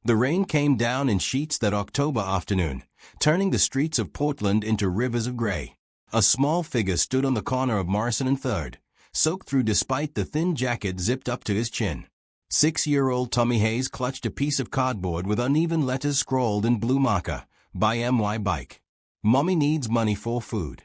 The rain came down in sheets that October afternoon, turning the streets of Portland into rivers of gray. A small figure stood on the corner of Morrison and 3rd, soaked through despite the thin jacket zipped up to his chin. 6-year-old Tommy Hayes clutched a piece of cardboard with uneven letters scrawled in blue marker, "Buy MY bike. Mommy needs money for food."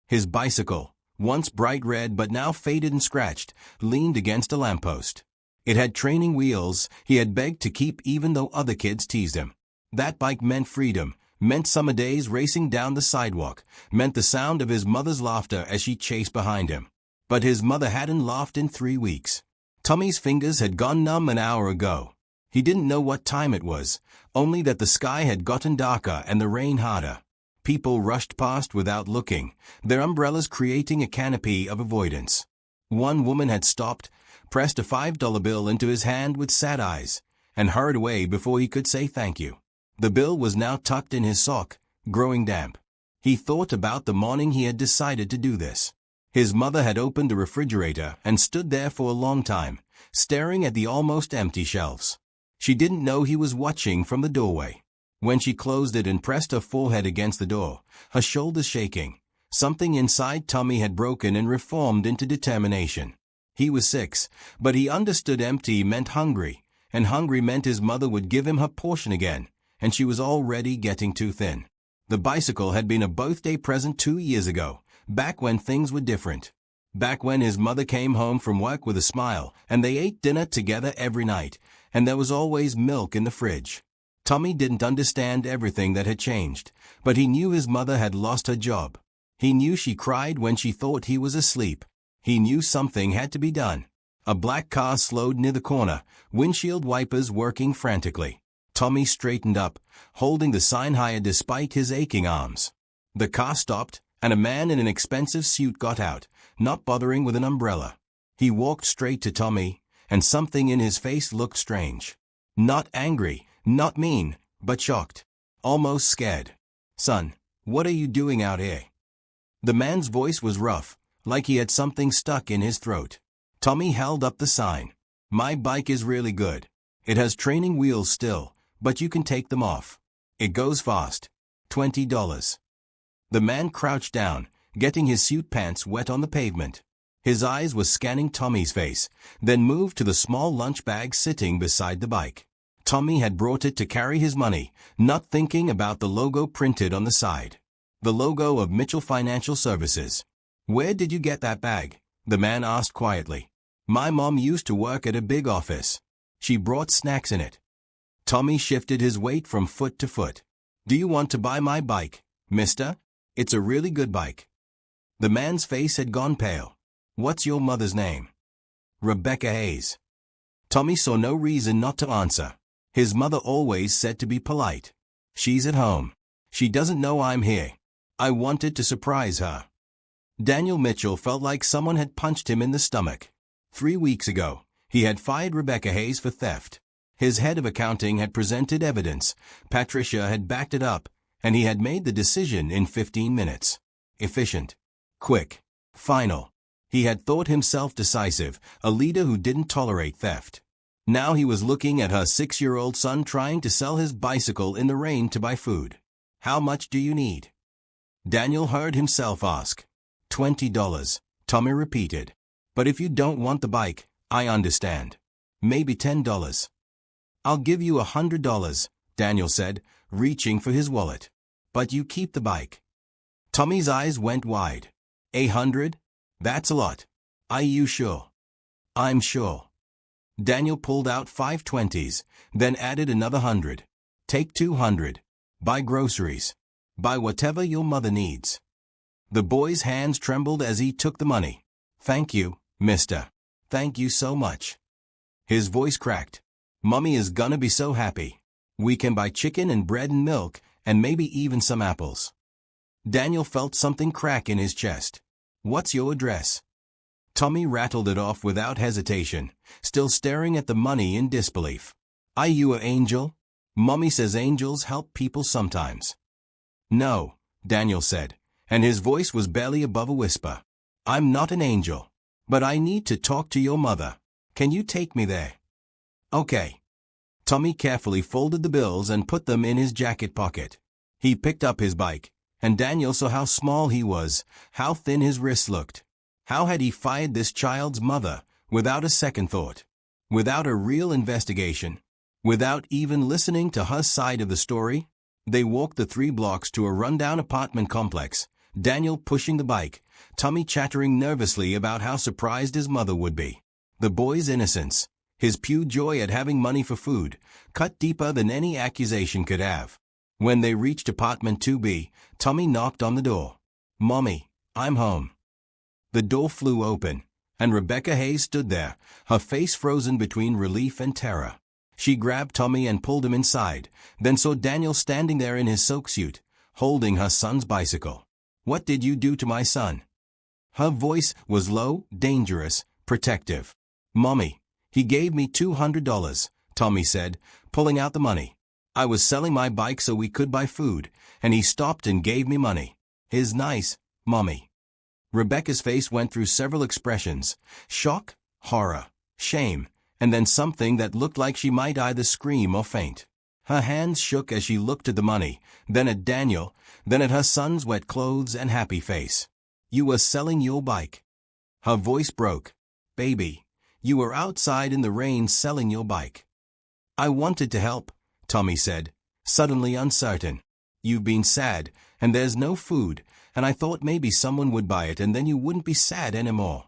His bicycle, once bright red but now faded and scratched, leaned against a lamppost. It had training wheels he had begged to keep even though other kids teased him. That bike meant freedom, meant summer days racing down the sidewalk, meant the sound of his mother's laughter as she chased behind him. But his mother hadn't laughed in 3 weeks. Tommy's fingers had gone numb an hour ago. He didn't know what time it was, only that the sky had gotten darker and the rain harder. People rushed past without looking, their umbrellas creating a canopy of avoidance. One woman had stopped, pressed a $5 bill into his hand with sad eyes, and hurried away before he could say thank you. The bill was now tucked in his sock, growing damp. He thought about the morning he had decided to do this. His mother had opened the refrigerator and stood there for a long time, staring at the almost empty shelves. She didn't know he was watching from the doorway. When she closed it and pressed her forehead against the door, her shoulders shaking, something inside Tommy had broken and reformed into determination. He was 6, but he understood empty meant hungry, and hungry meant his mother would give him her portion again, and she was already getting too thin. The bicycle had been a birthday present 2 years ago, back when things were different. Back when his mother came home from work with a smile, and they ate dinner together every night, and there was always milk in the fridge. Tommy didn't understand everything that had changed, but he knew his mother had lost her job. He knew she cried when she thought he was asleep. He knew something had to be done. A black car slowed near the corner, windshield wipers working frantically. Tommy straightened up, holding the sign higher despite his aching arms. The car stopped, and a man in an expensive suit got out, not bothering with an umbrella. He walked straight to Tommy, and something in his face looked strange. Not angry, not mean, but shocked. Almost scared. "Son, what are you doing out here?" The man's voice was rough, like he had something stuck in his throat. Tommy held up the sign. "My bike is really good. It has training wheels still, but you can take them off. It goes fast. $20. The man crouched down, getting his suit pants wet on the pavement. His eyes were scanning Tommy's face, then moved to the small lunch bag sitting beside the bike. Tommy had brought it to carry his money, not thinking about the logo printed on the side. The logo of Mitchell Financial Services. "Where did you get that bag?" the man asked quietly. "My mom used to work at a big office. She brought snacks in it." Tommy shifted his weight from foot to foot. "Do you want to buy my bike, mister? It's a really good bike." The man's face had gone pale. "What's your mother's name?" "Rebecca Hayes." Tommy saw no reason not to answer. His mother always said to be polite. "She's at home. She doesn't know I'm here. I wanted to surprise her." Daniel Mitchell felt like someone had punched him in the stomach. 3 weeks ago, he had fired Rebecca Hayes for theft. His head of accounting had presented evidence, Patricia had backed it up, and he had made the decision in 15 minutes. Efficient. Quick. Final. He had thought himself decisive, a leader who didn't tolerate theft. Now he was looking at her 6-year-old son trying to sell his bicycle in the rain to buy food. "How much do you need?" Daniel heard himself ask. $20, Tommy repeated. "But if you don't want the bike, I understand. Maybe $10. "I'll give you $100, Daniel said, reaching for his wallet. "But you keep the bike." Tommy's eyes went wide. $100? That's a lot. Are you sure? "I'm sure." Daniel pulled out 5 20s, then added another 100. "Take 200. Buy groceries. Buy whatever your mother needs." The boy's hands trembled as he took the money. "Thank you, mister. Thank you so much." His voice cracked. "Mommy is gonna be so happy. We can buy chicken and bread and milk, and maybe even some apples." Daniel felt something crack in his chest. "What's your address?" Tommy rattled it off without hesitation, still staring at the money in disbelief. "Are you an angel? Mommy says angels help people sometimes." "No," Daniel said, and his voice was barely above a whisper. "I'm not an angel. But I need to talk to your mother. Can you take me there?" "Okay." Tommy carefully folded the bills and put them in his jacket pocket. He picked up his bike, and Daniel saw how small he was, how thin his wrists looked. How had he fired this child's mother, without a second thought? Without a real investigation? Without even listening to her side of the story? They walked the 3 blocks to a rundown apartment complex, Daniel pushing the bike, Tommy chattering nervously about how surprised his mother would be. The boy's innocence, his pure joy at having money for food, cut deeper than any accusation could have. When they reached apartment 2B, Tommy knocked on the door. "Mommy, I'm home." The door flew open, and Rebecca Hayes stood there, her face frozen between relief and terror. She grabbed Tommy and pulled him inside, then saw Daniel standing there in his soak suit, holding her son's bicycle. "What did you do to my son?" Her voice was low, dangerous, protective. "Mommy, he gave me $200, Tommy said, pulling out the money. "I was selling my bike so we could buy food, and he stopped and gave me money. He's nice, Mommy." Rebecca's face went through several expressions: shock, horror, shame, and then something that looked like she might either scream or faint. Her hands shook as she looked at the money, then at Daniel, then at her son's wet clothes and happy face. "You were selling your bike." Her voice broke. "Baby, you were outside in the rain selling your bike." "I wanted to help," Tommy said, suddenly uncertain. "You've been sad, and there's no food, and I thought maybe someone would buy it and then you wouldn't be sad anymore."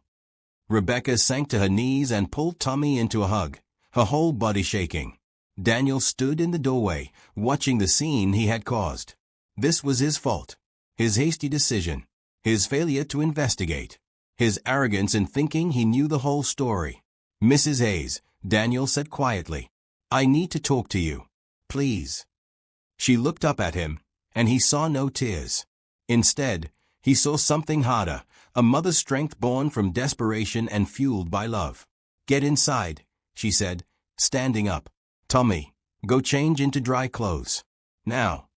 Rebecca sank to her knees and pulled Tommy into a hug, her whole body shaking. Daniel stood in the doorway, watching the scene he had caused. This was his fault. His hasty decision. His failure to investigate. His arrogance in thinking he knew the whole story. "Mrs. Hayes," Daniel said quietly, "I need to talk to you. Please." She looked up at him, and he saw no tears. Instead, he saw something harder, a mother's strength born from desperation and fueled by love. "Get inside," she said, standing up. "Tommy, go change into dry clothes. Now."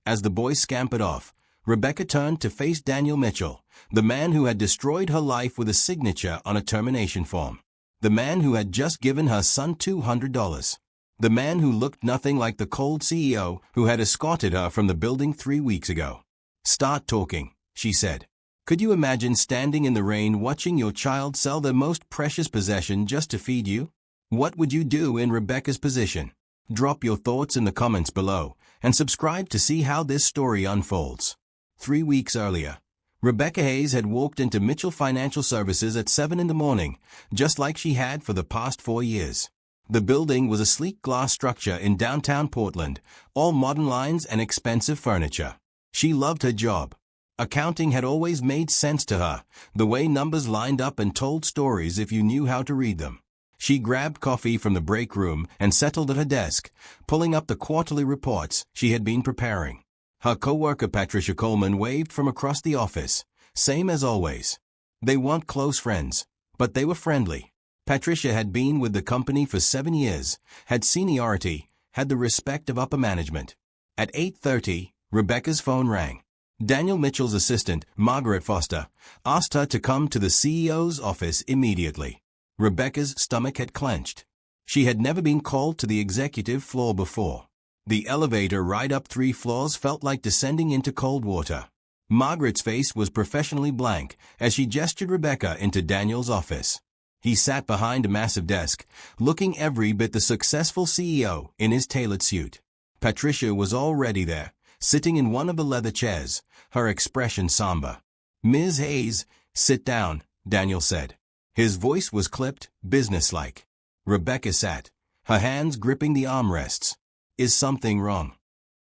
As the boy scampered off, Rebecca turned to face Daniel Mitchell, the man who had destroyed her life with a signature on a termination form. The man who had just given her son $200. The man who looked nothing like the cold CEO who had escorted her from the building 3 weeks ago. "Start talking," she said. "Could you imagine standing in the rain watching your child sell their most precious possession just to feed you? What would you do in Rebecca's position? Drop your thoughts in the comments below, and subscribe to see how this story unfolds. 3 weeks earlier, Rebecca Hayes had walked into Mitchell Financial Services at 7 in the morning, just like she had for the past 4 years. The building was a sleek glass structure in downtown Portland, all modern lines and expensive furniture. She loved her job. Accounting had always made sense to her, the way numbers lined up and told stories if you knew how to read them. She grabbed coffee from the break room and settled at her desk, pulling up the quarterly reports she had been preparing. Her coworker Patricia Coleman waved from across the office, same as always. They weren't close friends, but they were friendly. Patricia had been with the company for 7 years, had seniority, had the respect of upper management. At 8:30, Rebecca's phone rang. Daniel Mitchell's assistant, Margaret Foster, asked her to come to the CEO's office immediately. Rebecca's stomach had clenched. She had never been called to the executive floor before. The elevator ride up 3 floors felt like descending into cold water. Margaret's face was professionally blank as she gestured Rebecca into Daniel's office. He sat behind a massive desk, looking every bit the successful CEO in his tailored suit. Patricia was already there, sitting in one of the leather chairs, her expression somber. "Ms. Hayes, sit down," Daniel said. His voice was clipped, businesslike. Rebecca sat, her hands gripping the armrests. "Is something wrong?"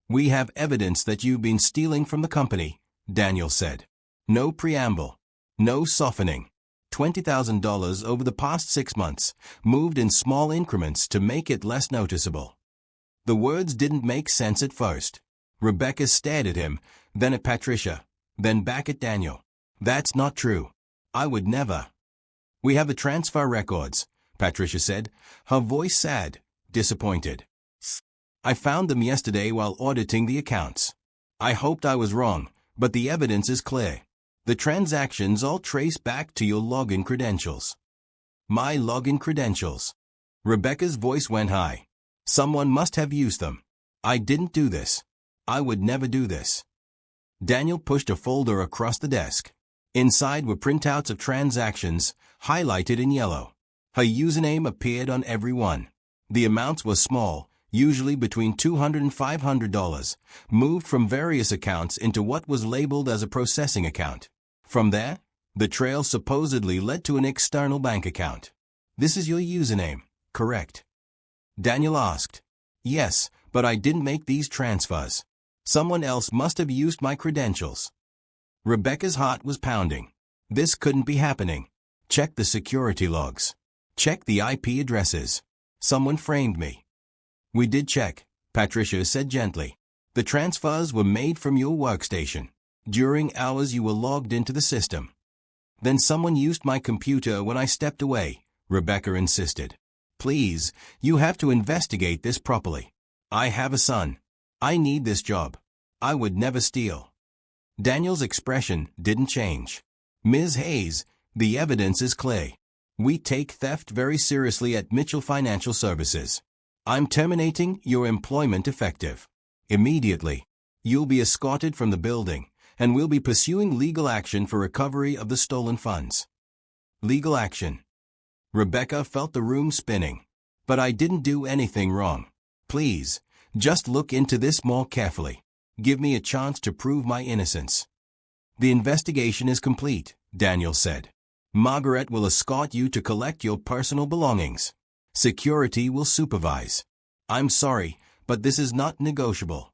"We have evidence that you've been stealing from the company," Daniel said. No preamble. No softening. $20,000 over the past 6 months, moved in small increments to make it less noticeable. The words didn't make sense at first. Rebecca stared at him, then at Patricia, then back at Daniel. "That's not true. I would never." "We have the transfer records," Patricia said, her voice sad, disappointed. "I found them yesterday while auditing the accounts. I hoped I was wrong, but the evidence is clear. The transactions all trace back to your login credentials." "My login credentials?" Rebecca's voice went high. Someone must have used them. I didn't do this. I would never do this. Daniel pushed a folder across the desk. Inside were printouts of transactions, highlighted in yellow. Her username appeared on every one. The amounts were small, usually between $200 and $500, moved from various accounts into what was labeled as a processing account. From there, the trail supposedly led to an external bank account. This is your username, correct? Daniel asked. Yes, but I didn't make these transfers. Someone else must have used my credentials. Rebecca's heart was pounding. This couldn't be happening. Check the security logs. Check the IP addresses. Someone framed me. We did check, Patricia said gently. The transfers were made from your workstation. During hours you were logged into the system. Then someone used my computer when I stepped away, Rebecca insisted. Please, you have to investigate this properly. I have a son. I need this job. I would never steal. Daniel's expression didn't change. Ms. Hayes, the evidence is clear. We take theft very seriously at Mitchell Financial Services. I'm terminating your employment effective. Immediately. You'll be escorted from the building, and we'll be pursuing legal action for recovery of the stolen funds. Legal action. Rebecca felt the room spinning. But I didn't do anything wrong. Please, just look into this more carefully. Give me a chance to prove my innocence. The investigation is complete, Daniel said. Margaret will escort you to collect your personal belongings. Security will supervise. I'm sorry, but this is not negotiable.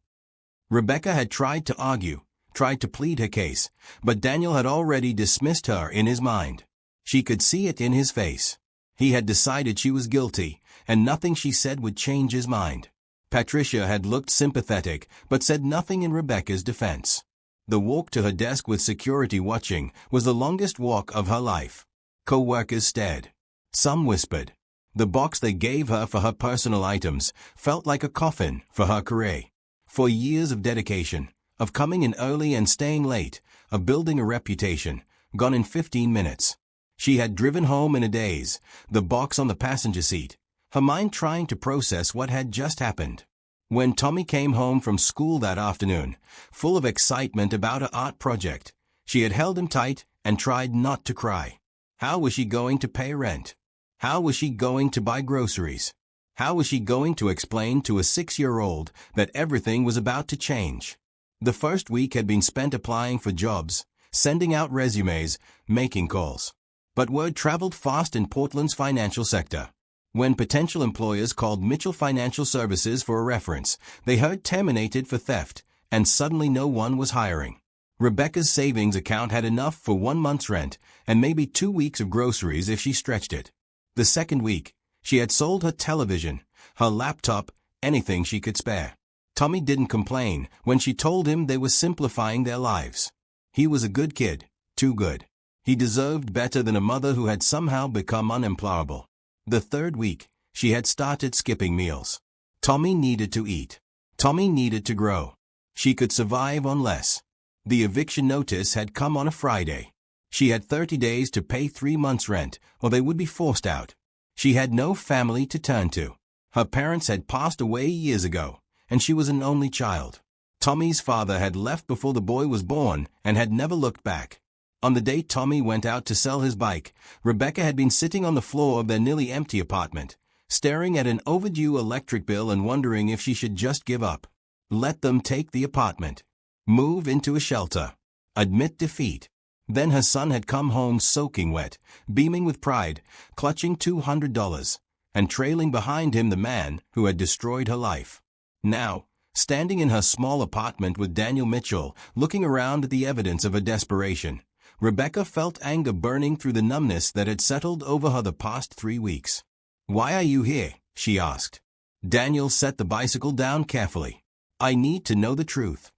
Rebecca had tried to argue, tried to plead her case, but Daniel had already dismissed her in his mind. She could see it in his face. He had decided she was guilty, and nothing she said would change his mind. Patricia had looked sympathetic, but said nothing in Rebecca's defense. The walk to her desk with security watching was the longest walk of her life. Co-workers stared. Some whispered. The box they gave her for her personal items felt like a coffin for her career. For years of dedication, of coming in early and staying late, of building a reputation, gone in 15 minutes. She had driven home in a daze, the box on the passenger seat, her mind trying to process what had just happened. When Tommy came home from school that afternoon, full of excitement about her art project, she had held him tight and tried not to cry. How was she going to pay rent? How was she going to buy groceries? How was she going to explain to a 6-year-old that everything was about to change? The first week had been spent applying for jobs, sending out resumes, making calls. But word traveled fast in Portland's financial sector. When potential employers called Mitchell Financial Services for a reference, they heard terminated for theft, and suddenly no one was hiring. Rebecca's savings account had enough for 1 month's rent, and maybe 2 weeks of groceries if she stretched it. The second week, she had sold her television, her laptop, anything she could spare. Tommy didn't complain when she told him they were simplifying their lives. He was a good kid, too good. He deserved better than a mother who had somehow become unemployable. The third week, she had started skipping meals. Tommy needed to eat. Tommy needed to grow. She could survive on less. The eviction notice had come on a Friday. She had 30 days to pay 3 months' rent, or they would be forced out. She had no family to turn to. Her parents had passed away years ago, and she was an only child. Tommy's father had left before the boy was born and had never looked back. On the day Tommy went out to sell his bike, Rebecca had been sitting on the floor of their nearly empty apartment, staring at an overdue electric bill and wondering if she should just give up. Let them take the apartment. Move into a shelter. Admit defeat. Then her son had come home soaking wet, beaming with pride, clutching $200, and trailing behind him the man who had destroyed her life. Now, standing in her small apartment with Daniel Mitchell, looking around at the evidence of her desperation, Rebecca felt anger burning through the numbness that had settled over her the past 3 weeks. "Why are you here?" she asked. Daniel set the bicycle down carefully. "I need to know the truth."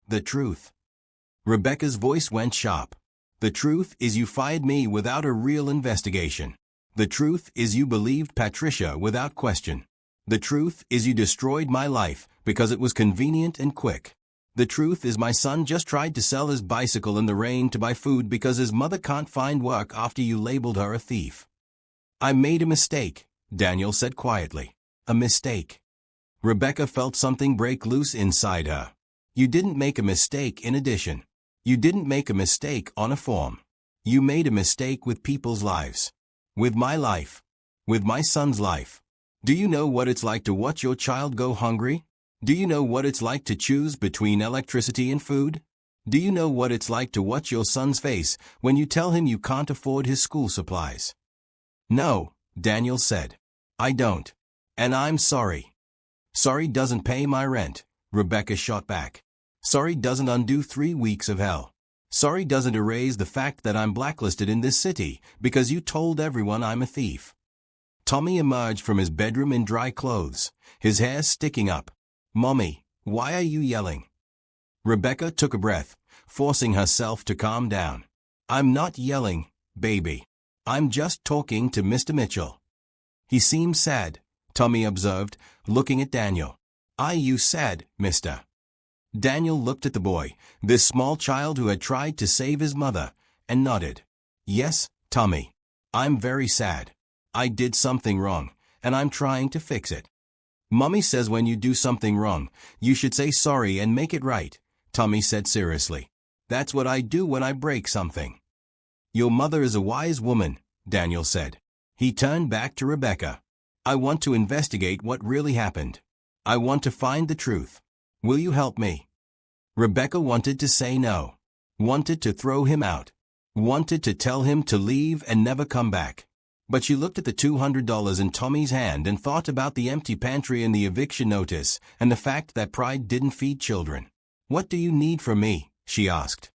"The truth?" Rebecca's voice went sharp. "The truth is you fired me without a real investigation. The truth is you believed Patricia without question. The truth is you destroyed my life because it was convenient and quick. The truth is my son just tried to sell his bicycle in the rain to buy food because his mother can't find work after you labeled her a thief." "I made a mistake," Daniel said quietly. "A mistake. Rebecca felt something break loose inside her. You didn't make a mistake in addition. You didn't make a mistake on a form. You made a mistake with people's lives. With my life. With my son's life. Do you know what it's like to watch your child go hungry? Do you know what it's like to choose between electricity and food? Do you know what it's like to watch your son's face when you tell him you can't afford his school supplies? No, Daniel said. I don't. And I'm sorry. Sorry doesn't pay my rent, Rebecca shot back. Sorry doesn't undo 3 weeks of hell. Sorry doesn't erase the fact that I'm blacklisted in this city because you told everyone I'm a thief. Tommy emerged from his bedroom in dry clothes, his hair sticking up. Mommy, why are you yelling? Rebecca took a breath, forcing herself to calm down. I'm not yelling, baby. I'm just talking to Mr. Mitchell. He seems sad, Tommy observed, looking at Daniel. Are you sad, mister? Daniel looked at the boy, this small child who had tried to save his mother, and nodded. Yes, Tommy. I'm very sad. I did something wrong, and I'm trying to fix it. Mommy says when you do something wrong, you should say sorry and make it right, Tommy said seriously. That's what I do when I break something. Your mother is a wise woman, Daniel said. He turned back to Rebecca. I want to investigate what really happened. I want to find the truth. Will you help me? Rebecca wanted to say no. Wanted to throw him out. Wanted to tell him to leave and never come back. But she looked at the $200 in Tommy's hand and thought about the empty pantry and the eviction notice and the fact that pride didn't feed children. What do you need from me? She asked.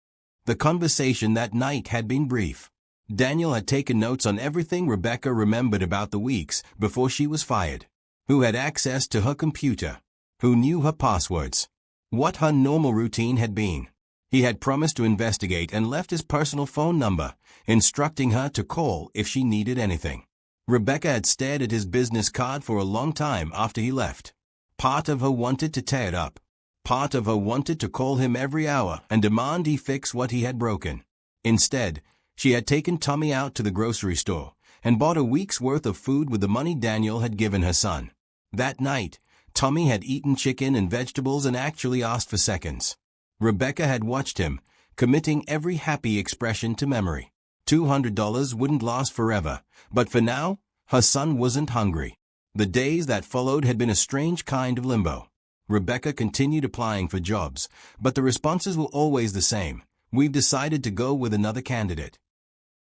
The conversation that night had been brief. Daniel had taken notes on everything Rebecca remembered about the weeks before she was fired. Who had access to her computer? Who knew her passwords? What her normal routine had been. He had promised to investigate and left his personal phone number, instructing her to call if she needed anything. Rebecca had stared at his business card for a long time after he left. Part of her wanted to tear it up. Part of her wanted to call him every hour and demand he fix what he had broken. Instead, she had taken Tommy out to the grocery store and bought a week's worth of food with the money Daniel had given her son. That night, Tommy had eaten chicken and vegetables and actually asked for seconds. Rebecca had watched him, committing every happy expression to memory. $200 wouldn't last forever, but for now, her son wasn't hungry. The days that followed had been a strange kind of limbo. Rebecca continued applying for jobs, but the responses were always the same. We've decided to go with another candidate.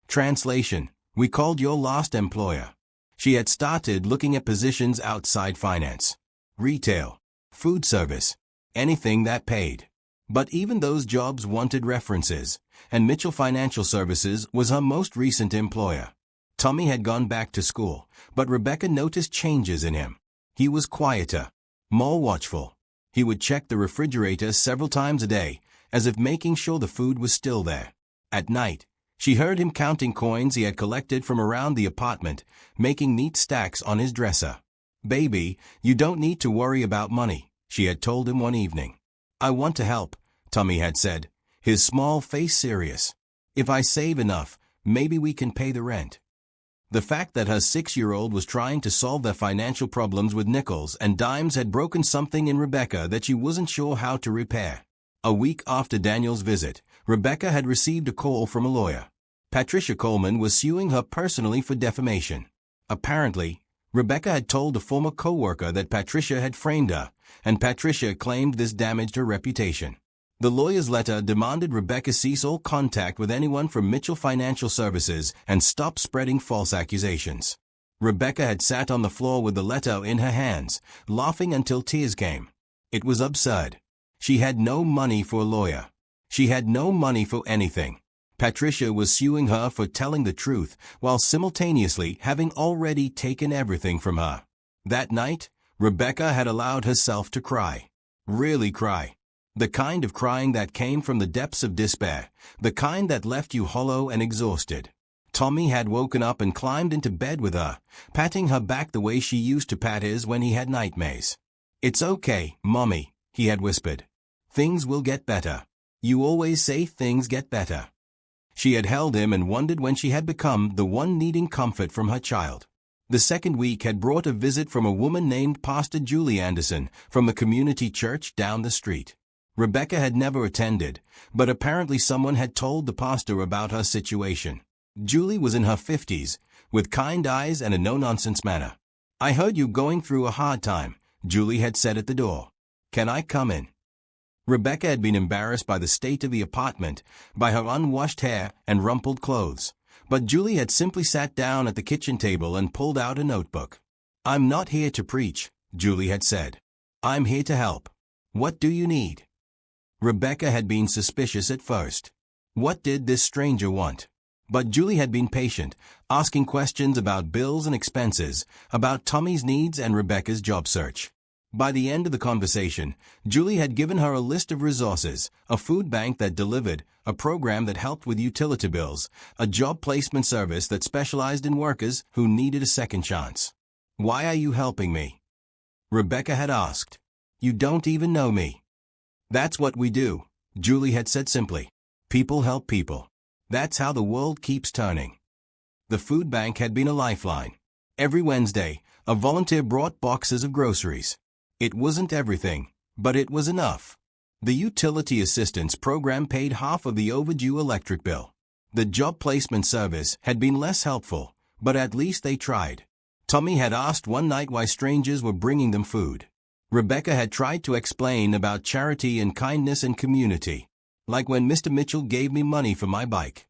Translation: we called your last employer. She had started looking at positions outside finance, retail, food service, anything that paid. But even those jobs wanted references, and Mitchell Financial Services was her most recent employer. Tommy had gone back to school, but Rebecca noticed changes in him. He was quieter, more watchful. He would check the refrigerator several times a day, as if making sure the food was still there. At night, she heard him counting coins he had collected from around the apartment, making neat stacks on his dresser. Baby, you don't need to worry about money, she had told him one evening. I want to help, Tommy had said, his small face serious. If I save enough, maybe we can pay the rent. The fact that her 6-year-old was trying to solve their financial problems with nickels and dimes had broken something in Rebecca that she wasn't sure how to repair. A week after Daniel's visit, Rebecca had received a call from a lawyer. Patricia Coleman was suing her personally for defamation. Apparently, Rebecca had told a former co-worker that Patricia had framed her, and Patricia claimed this damaged her reputation. The lawyer's letter demanded Rebecca cease all contact with anyone from Mitchell Financial Services and stop spreading false accusations. Rebecca had sat on the floor with the letter in her hands, laughing until tears came. It was absurd. She had no money for a lawyer. She had no money for anything. Patricia was suing her for telling the truth, while simultaneously having already taken everything from her. That night, Rebecca had allowed herself to cry. Really cry. The kind of crying that came from the depths of despair, the kind that left you hollow and exhausted. Tommy had woken up and climbed into bed with her, patting her back the way she used to pat his when he had nightmares. It's okay, Mommy, he had whispered. Things will get better. You always say things get better. She had held him and wondered when she had become the one needing comfort from her child. The second week had brought a visit from a woman named Pastor Julie Anderson from the community church down the street. Rebecca had never attended, but apparently someone had told the pastor about her situation. Julie was in her 50s, with kind eyes and a no-nonsense manner. "I heard you going through a hard time," Julie had said at the door. "Can I come in?" Rebecca had been embarrassed by the state of the apartment, by her unwashed hair and rumpled clothes, but Julie had simply sat down at the kitchen table and pulled out a notebook. "I'm not here to preach," Julie had said. "I'm here to help. What do you need?" Rebecca had been suspicious at first. What did this stranger want? But Julie had been patient, asking questions about bills and expenses, about Tommy's needs and Rebecca's job search. By the end of the conversation, Julie had given her a list of resources, a food bank that delivered, a program that helped with utility bills, a job placement service that specialized in workers who needed a second chance. "Why are you helping me?" Rebecca had asked. "You don't even know me." "That's what we do," Julie had said simply. "People help people. That's how the world keeps turning." The food bank had been a lifeline. Every Wednesday, a volunteer brought boxes of groceries. It wasn't everything, but it was enough. The utility assistance program paid half of the overdue electric bill. The job placement service had been less helpful, but at least they tried. Tommy had asked one night why strangers were bringing them food. Rebecca had tried to explain about charity and kindness and community, like when Mr. Mitchell gave me money for my bike.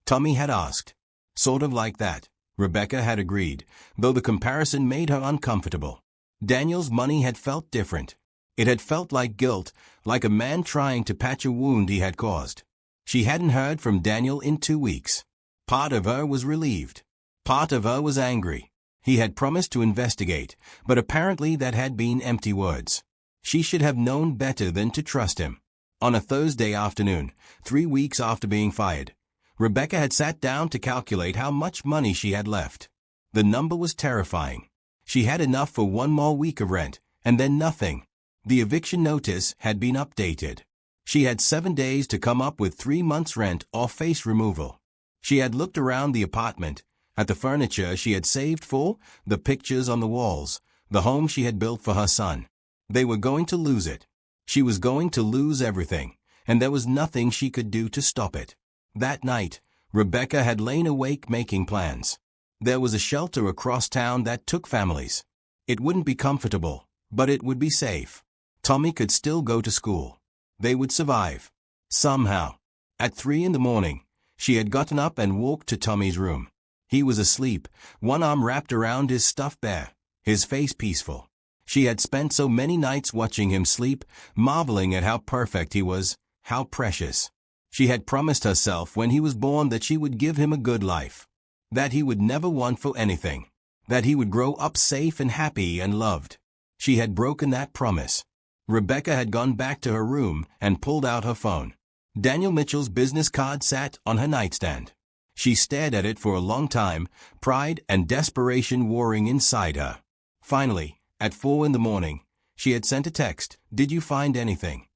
Tommy had asked. "Sort of like that," Rebecca had agreed, though the comparison made her uncomfortable. Daniel's money had felt different. It had felt like guilt, like a man trying to patch a wound he had caused. She hadn't heard from Daniel in 2 weeks. Part of her was relieved. Part of her was angry. He had promised to investigate, but apparently that had been empty words. She should have known better than to trust him. On a Thursday afternoon, 3 weeks after being fired, Rebecca had sat down to calculate how much money she had left. The number was terrifying. She had enough for 1 more week of rent, and then nothing. The eviction notice had been updated. She had 7 days to come up with 3 months' rent or face removal. She had looked around the apartment, at the furniture she had saved for, the pictures on the walls, the home she had built for her son. They were going to lose it. She was going to lose everything, and there was nothing she could do to stop it. That night, Rebecca had lain awake making plans. There was a shelter across town that took families. It wouldn't be comfortable, but it would be safe. Tommy could still go to school. They would survive. Somehow. At 3 in the morning, she had gotten up and walked to Tommy's room. He was asleep, one arm wrapped around his stuffed bear, his face peaceful. She had spent so many nights watching him sleep, marveling at how perfect he was, how precious. She had promised herself when he was born that she would give him a good life, that he would never want for anything, that he would grow up safe and happy and loved. She had broken that promise. Rebecca had gone back to her room and pulled out her phone. Daniel Mitchell's business card sat on her nightstand. She stared at it for a long time, pride and desperation warring inside her. Finally, at 4 in the morning, she had sent a text, "Did you find anything?"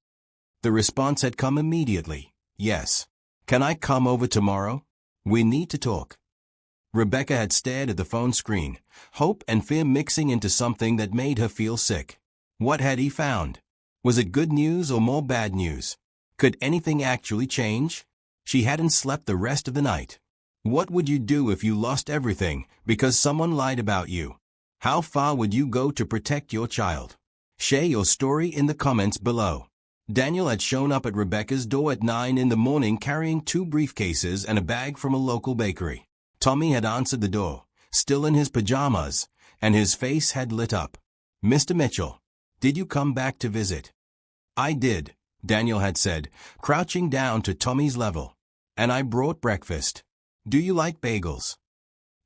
The response had come immediately, "Yes. Can I come over tomorrow? We need to talk." Rebecca had stared at the phone screen, hope and fear mixing into something that made her feel sick. What had he found? Was it good news or more bad news? Could anything actually change? She hadn't slept the rest of the night. What would you do if you lost everything because someone lied about you? How far would you go to protect your child? Share your story in the comments below. Daniel had shown up at Rebecca's door at 9 in the morning carrying 2 briefcases and a bag from a local bakery. Tommy had answered the door, still in his pajamas, and his face had lit up. "Mr. Mitchell, did you come back to visit?" "I did," Daniel had said, crouching down to Tommy's level. "And I brought breakfast. Do you like bagels?"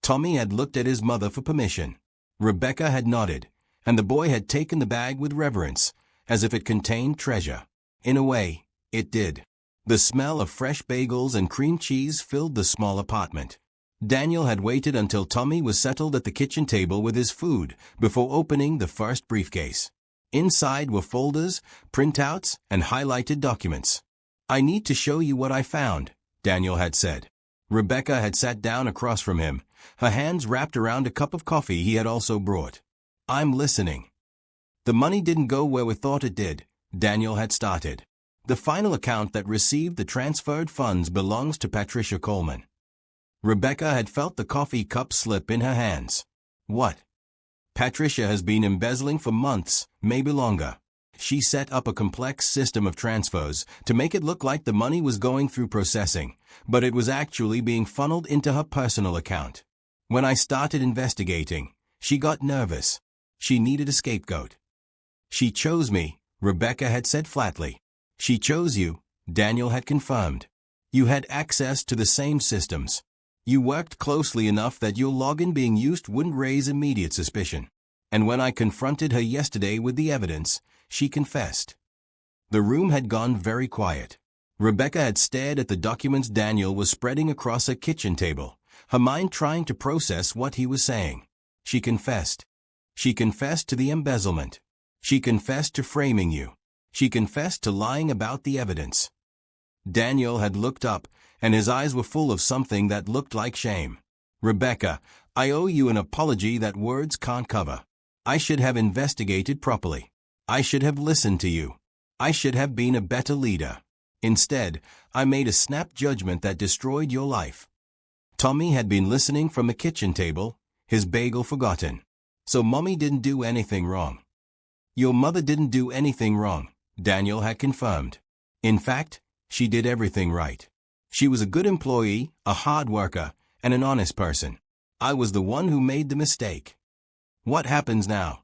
Tommy had looked at his mother for permission. Rebecca had nodded, and the boy had taken the bag with reverence, as if it contained treasure. In a way, it did. The smell of fresh bagels and cream cheese filled the small apartment. Daniel had waited until Tommy was settled at the kitchen table with his food before opening the first briefcase. Inside were folders, printouts, and highlighted documents. "I need to show you what I found," Daniel had said. Rebecca had sat down across from him, her hands wrapped around a cup of coffee he had also brought. "I'm listening." "The money didn't go where we thought it did," Daniel had started. "The final account that received the transferred funds belongs to Patricia Coleman." Rebecca had felt the coffee cup slip in her hands. "What?" "Patricia has been embezzling for months, maybe longer. She set up a complex system of transfers to make it look like the money was going through processing, but it was actually being funneled into her personal account. When I started investigating, she got nervous. She needed a scapegoat. She chose me," Rebecca had said flatly. "She chose you," Daniel had confirmed. "You had access to the same systems. You worked closely enough that your login being used wouldn't raise immediate suspicion. And when I confronted her yesterday with the evidence, she confessed." The room had gone very quiet. Rebecca had stared at the documents Daniel was spreading across a kitchen table, her mind trying to process what he was saying. She confessed. She confessed to the embezzlement. She confessed to framing you. She confessed to lying about the evidence. Daniel had looked up, and his eyes were full of something that looked like shame. "Rebecca, I owe you an apology that words can't cover. I should have investigated properly. I should have listened to you. I should have been a better leader. Instead, I made a snap judgment that destroyed your life." Tommy had been listening from the kitchen table, his bagel forgotten. "So Mommy didn't do anything wrong." "Your mother didn't do anything wrong," Daniel had confirmed. "In fact, she did everything right. She was a good employee, a hard worker, and an honest person. I was the one who made the mistake." "What happens now?"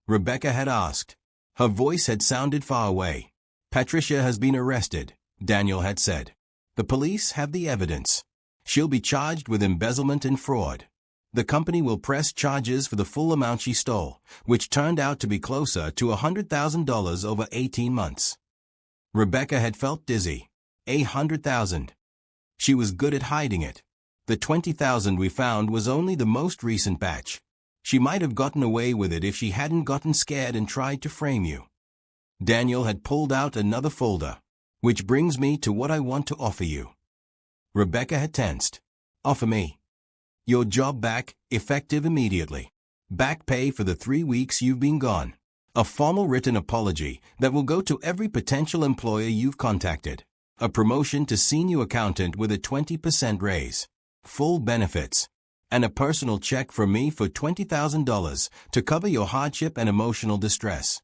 Rebecca had asked. Her voice had sounded far away. "Patricia has been arrested," Daniel had said. "The police have the evidence. She'll be charged with embezzlement and fraud. The company will press charges for the full amount she stole, which turned out to be closer to $100,000 over 18 months. Rebecca had felt dizzy. $100,000. She was good at hiding it. The $20,000 we found was only the most recent batch. She might have gotten away with it if she hadn't gotten scared and tried to frame you." Daniel had pulled out another folder. "Which brings me to what I want to offer you." Rebecca had tensed. "Offer me?" "Your job back, effective immediately. Back pay for the 3 weeks you've been gone. A formal written apology that will go to every potential employer you've contacted. A promotion to senior accountant with a 20% raise. Full benefits. And a personal check from me for $20,000 to cover your hardship and emotional distress."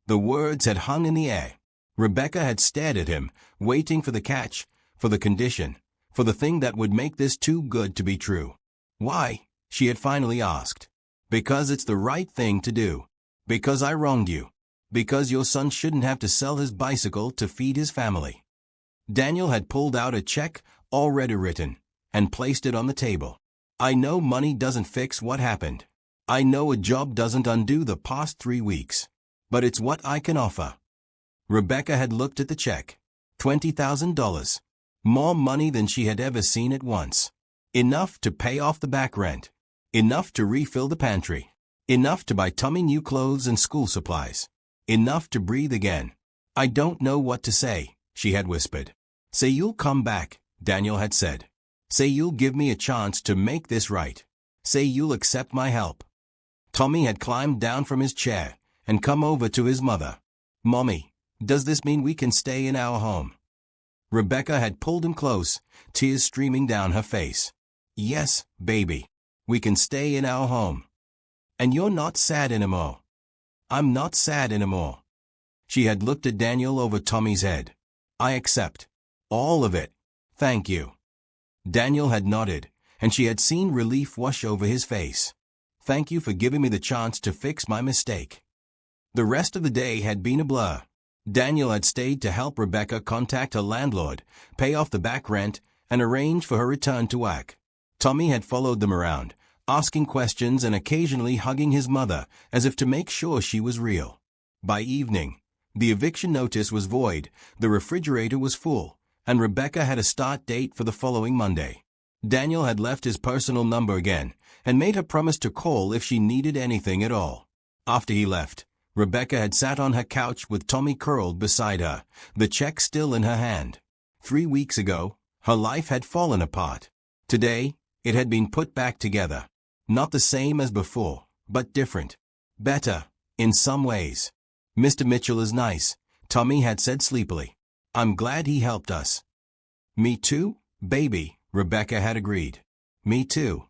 The words had hung in the air. Rebecca had stared at him, waiting for the catch, for the condition, for the thing that would make this too good to be true. "Why?" she had finally asked. "Because it's the right thing to do. Because I wronged you. Because your son shouldn't have to sell his bicycle to feed his family." Daniel had pulled out a check, already written, and placed it on the table. "I know money doesn't fix what happened. I know a job doesn't undo the past 3 weeks. But it's what I can offer." Rebecca had looked at the check. $20,000. More money than she had ever seen at once. Enough to pay off the back rent. Enough to refill the pantry. Enough to buy Tommy new clothes and school supplies. Enough to breathe again. "I don't know what to say," she had whispered. "Say you'll come back," Daniel had said. "Say you'll give me a chance to make this right. Say you'll accept my help." Tommy had climbed down from his chair and come over to his mother. "Mommy, does this mean we can stay in our home?" Rebecca had pulled him close, tears streaming down her face. "Yes, baby. We can stay in our home. And you're not sad anymore." "I'm not sad anymore." She had looked at Daniel over Tommy's head. "I accept. All of it. Thank you." Daniel had nodded, and she had seen relief wash over his face. "Thank you for giving me the chance to fix my mistake." The rest of the day had been a blur. Daniel had stayed to help Rebecca contact her landlord, pay off the back rent, and arrange for her return to work. Tommy had followed them around, asking questions and occasionally hugging his mother as if to make sure she was real. By evening, the eviction notice was void, the refrigerator was full, and Rebecca had a start date for the following Monday. Daniel had left his personal number again and made her promise to call if she needed anything at all. After he left, Rebecca had sat on her couch with Tommy curled beside her, the check still in her hand. 3 weeks ago, Her life had fallen apart. Today, it had been put back together. Not the same as before, but different. Better, in some ways. "Mr. Mitchell is nice," Tommy had said sleepily. "I'm glad he helped us." "Me too, baby," Rebecca had agreed. "Me too."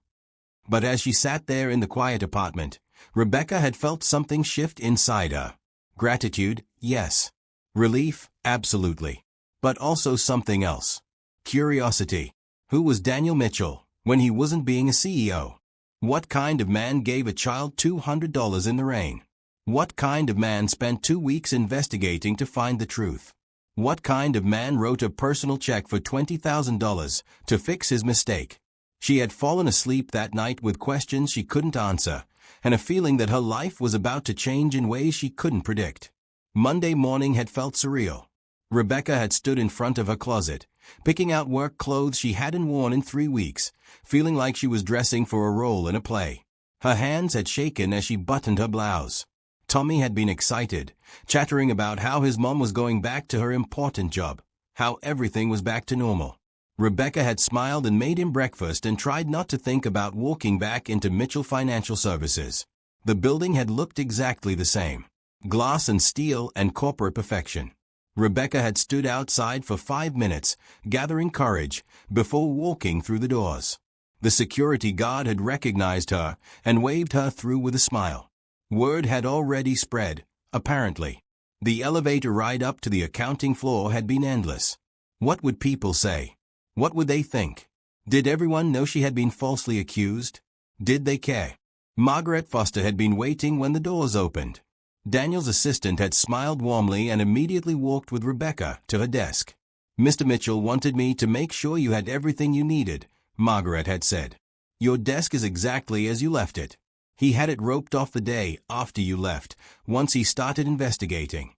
But as she sat there in the quiet apartment, Rebecca had felt something shift inside her. Gratitude, yes. Relief, absolutely. But also something else. Curiosity. Who was Daniel Mitchell when he wasn't being a CEO? What kind of man gave a child $200 in the rain? What kind of man spent 2 weeks investigating to find the truth? What kind of man wrote a personal check for $20,000 to fix his mistake? She had fallen asleep that night with questions she couldn't answer, and a feeling that her life was about to change in ways she couldn't predict. Monday morning had felt surreal. Rebecca had stood in front of her closet, picking out work clothes she hadn't worn in 3 weeks, feeling like she was dressing for a role in a play. Her hands had shaken as she buttoned her blouse. Tommy had been excited, chattering about how his mom was going back to her important job, how everything was back to normal. Rebecca had smiled and made him breakfast and tried not to think about walking back into Mitchell Financial Services. The building had looked exactly the same. Glass and steel and corporate perfection. Rebecca had stood outside for 5 minutes, gathering courage, before walking through the doors. The security guard had recognized her and waved her through with a smile. Word had already spread, apparently. The elevator ride up to the accounting floor had been endless. What would people say? What would they think? Did everyone know she had been falsely accused? Did they care? Margaret Foster had been waiting when the doors opened. Daniel's assistant had smiled warmly and immediately walked with Rebecca to her desk. "Mr. Mitchell wanted me to make sure you had everything you needed," Margaret had said. "Your desk is exactly as you left it. He had it roped off the day after you left, once he started investigating."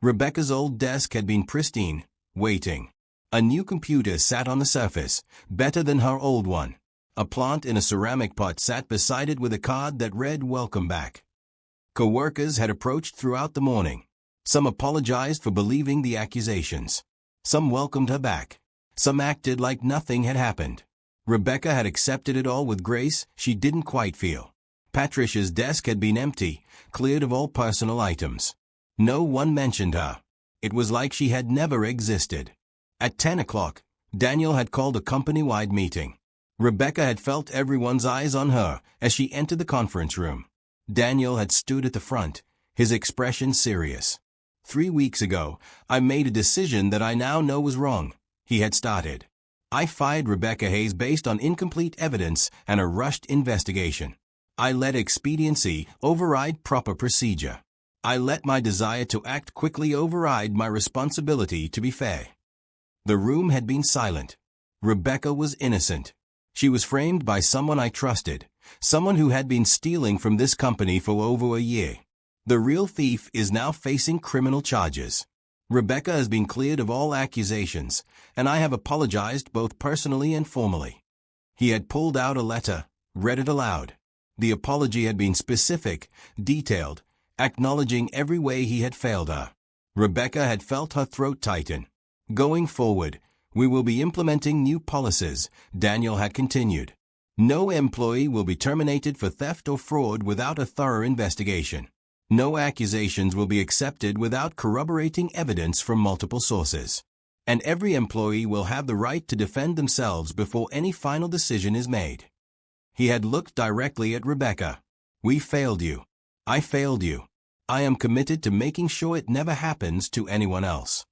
Rebecca's old desk had been pristine, waiting. A new computer sat on the surface, better than her old one. A plant in a ceramic pot sat beside it with a card that read "Welcome back." Co-workers had approached throughout the morning. Some apologized for believing the accusations. Some welcomed her back. Some acted like nothing had happened. Rebecca had accepted it all with grace she didn't quite feel. Patricia's desk had been empty, cleared of all personal items. No one mentioned her. It was like she had never existed. At 10 o'clock, Daniel had called a company-wide meeting. Rebecca had felt everyone's eyes on her as she entered the conference room. Daniel had stood at the front, his expression serious. 3 weeks ago, I made a decision that I now know was wrong, he had started. I fired Rebecca Hayes based on incomplete evidence and a rushed investigation. I let expediency override proper procedure. I let my desire to act quickly override my responsibility to be fair. The room had been silent. Rebecca was innocent. She was framed by someone I trusted, someone who had been stealing from this company for over a year. The real thief is now facing criminal charges. Rebecca has been cleared of all accusations, and I have apologized both personally and formally. He had pulled out a letter, read it aloud. The apology had been specific, detailed, acknowledging every way he had failed her. Rebecca had felt her throat tighten. "Going forward, we will be implementing new policies," Daniel had continued. "No employee will be terminated for theft or fraud without a thorough investigation. No accusations will be accepted without corroborating evidence from multiple sources. And every employee will have the right to defend themselves before any final decision is made." He had looked directly at Rebecca. "We failed you. I failed you. I am committed to making sure it never happens to anyone else."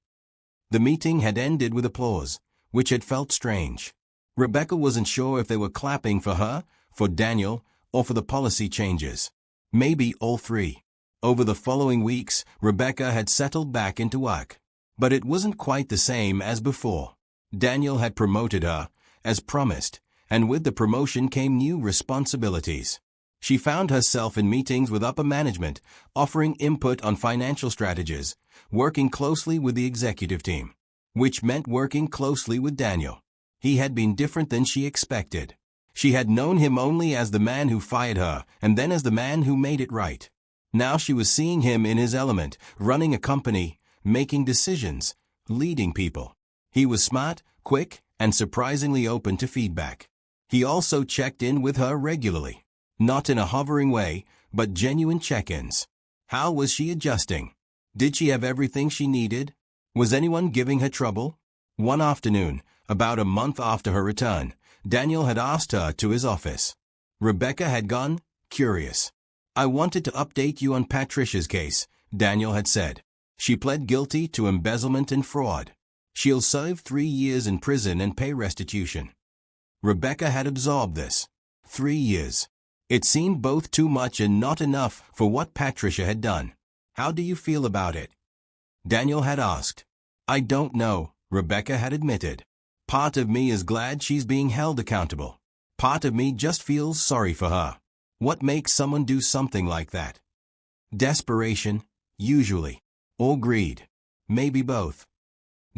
The meeting had ended with applause, which had felt strange. Rebecca wasn't sure if they were clapping for her, for Daniel, or for the policy changes. Maybe all three. Over the following weeks, Rebecca had settled back into work. But it wasn't quite the same as before. Daniel had promoted her, as promised, and with the promotion came new responsibilities. She found herself in meetings with upper management, offering input on financial strategies, working closely with the executive team, which meant working closely with Daniel. He had been different than she expected. She had known him only as the man who fired her, and then as the man who made it right. Now she was seeing him in his element, running a company, making decisions, leading people. He was smart, quick, and surprisingly open to feedback. He also checked in with her regularly. Not in a hovering way, but genuine check-ins. How was she adjusting? Did she have everything she needed? Was anyone giving her trouble? One afternoon, about a month after her return, Daniel had asked her to his office. Rebecca had gone, curious. "I wanted to update you on Patricia's case," Daniel had said. "She pled guilty to embezzlement and fraud. She'll serve 3 years in prison and pay restitution." Rebecca had absorbed this. 3 years. It seemed both too much and not enough for what Patricia had done. "How do you feel about it?" Daniel had asked. "I don't know," Rebecca had admitted. "Part of me is glad she's being held accountable. Part of me just feels sorry for her. What makes someone do something like that? Desperation, usually. Or greed. Maybe both."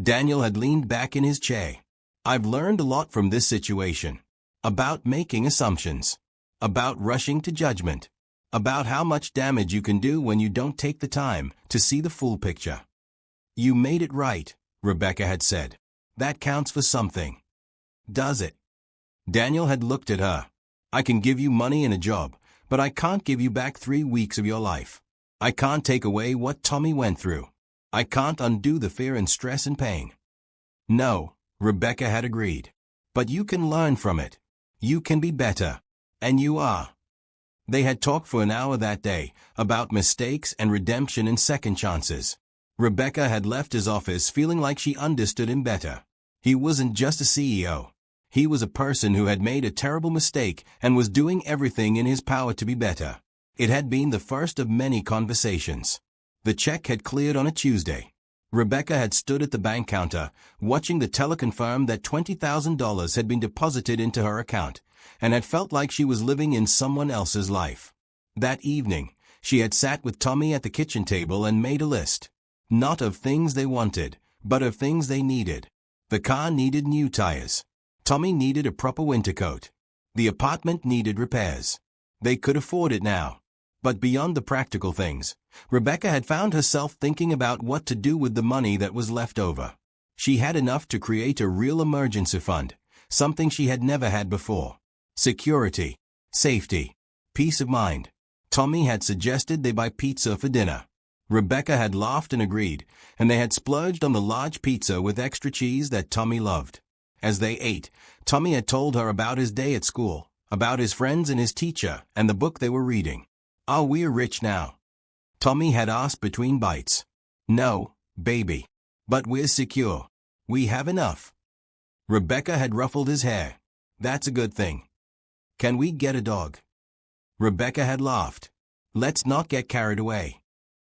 Daniel had leaned back in his chair. "I've learned a lot from this situation. About making assumptions. About rushing to judgment. About how much damage you can do when you don't take the time to see the full picture." "You made it right," Rebecca had said. "That counts for something." "Does it?" Daniel had looked at her. "I can give you money and a job, but I can't give you back 3 weeks of your life. I can't take away what Tommy went through. I can't undo the fear and stress and pain." "No," Rebecca had agreed. "But you can learn from it. You can be better. And you are." They had talked for an hour that day about mistakes and redemption and second chances. Rebecca had left his office feeling like she understood him better. He wasn't just a CEO. He was a person who had made a terrible mistake and was doing everything in his power to be better. It had been the first of many conversations. The check had cleared on a Tuesday. Rebecca had stood at the bank counter, watching the teller confirm that $20,000 had been deposited into her account, and had felt like she was living in someone else's life. That evening, she had sat with Tommy at the kitchen table and made a list. Not of things they wanted, but of things they needed. The car needed new tires. Tommy needed a proper winter coat. The apartment needed repairs. They could afford it now. But beyond the practical things, Rebecca had found herself thinking about what to do with the money that was left over. She had enough to create a real emergency fund, something she had never had before. Security, safety, peace of mind. Tommy had suggested they buy pizza for dinner. Rebecca had laughed and agreed, and they had splurged on the large pizza with extra cheese that Tommy loved. As they ate, Tommy had told her about his day at school, about his friends and his teacher, and the book they were reading. "Are we rich now?" Tommy had asked between bites. "No, baby. But we're secure. We have enough." Rebecca had ruffled his hair. "That's a good thing. Can we get a dog?" Rebecca had laughed. "Let's not get carried away."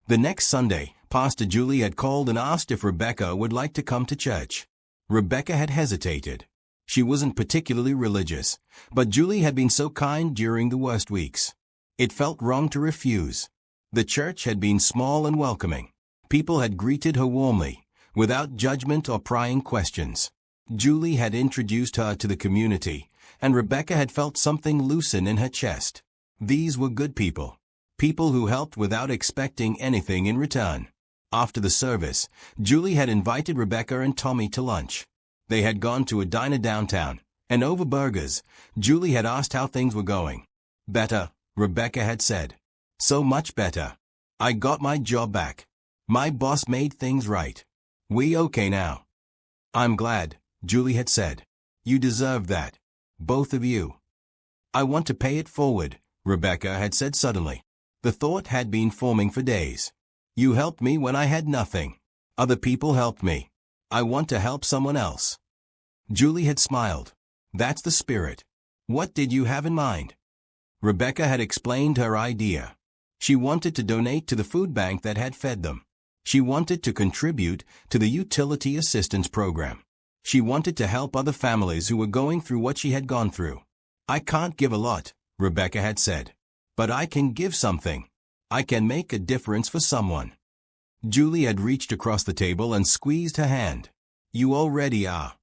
The next Sunday, Pastor Julie had called and asked if Rebecca would like to come to church. Rebecca had hesitated. She wasn't particularly religious, but Julie had been so kind during the worst weeks. It felt wrong to refuse. The church had been small and welcoming. People had greeted her warmly, without judgment or prying questions. Julie had introduced her to the community, and Rebecca had felt something loosen in her chest. These were good people. People who helped without expecting anything in return. After the service, Julie had invited Rebecca and Tommy to lunch. They had gone to a diner downtown, and over burgers, Julie had asked how things were going. "Better," Rebecca had said. "So much better. I got my job back. My boss made things right. We okay now." "I'm glad," Julie had said. "You deserve that. Both of you." "I want to pay it forward," Rebecca had said suddenly. The thought had been forming for days. "You helped me when I had nothing. Other people helped me. I want to help someone else." Julie had smiled. "That's the spirit. What did you have in mind?" Rebecca had explained her idea. She wanted to donate to the food bank that had fed them. She wanted to contribute to the utility assistance program. She wanted to help other families who were going through what she had gone through. "I can't give a lot," Rebecca had said. "But I can give something. I can make a difference for someone." Julie had reached across the table and squeezed her hand. "You already are."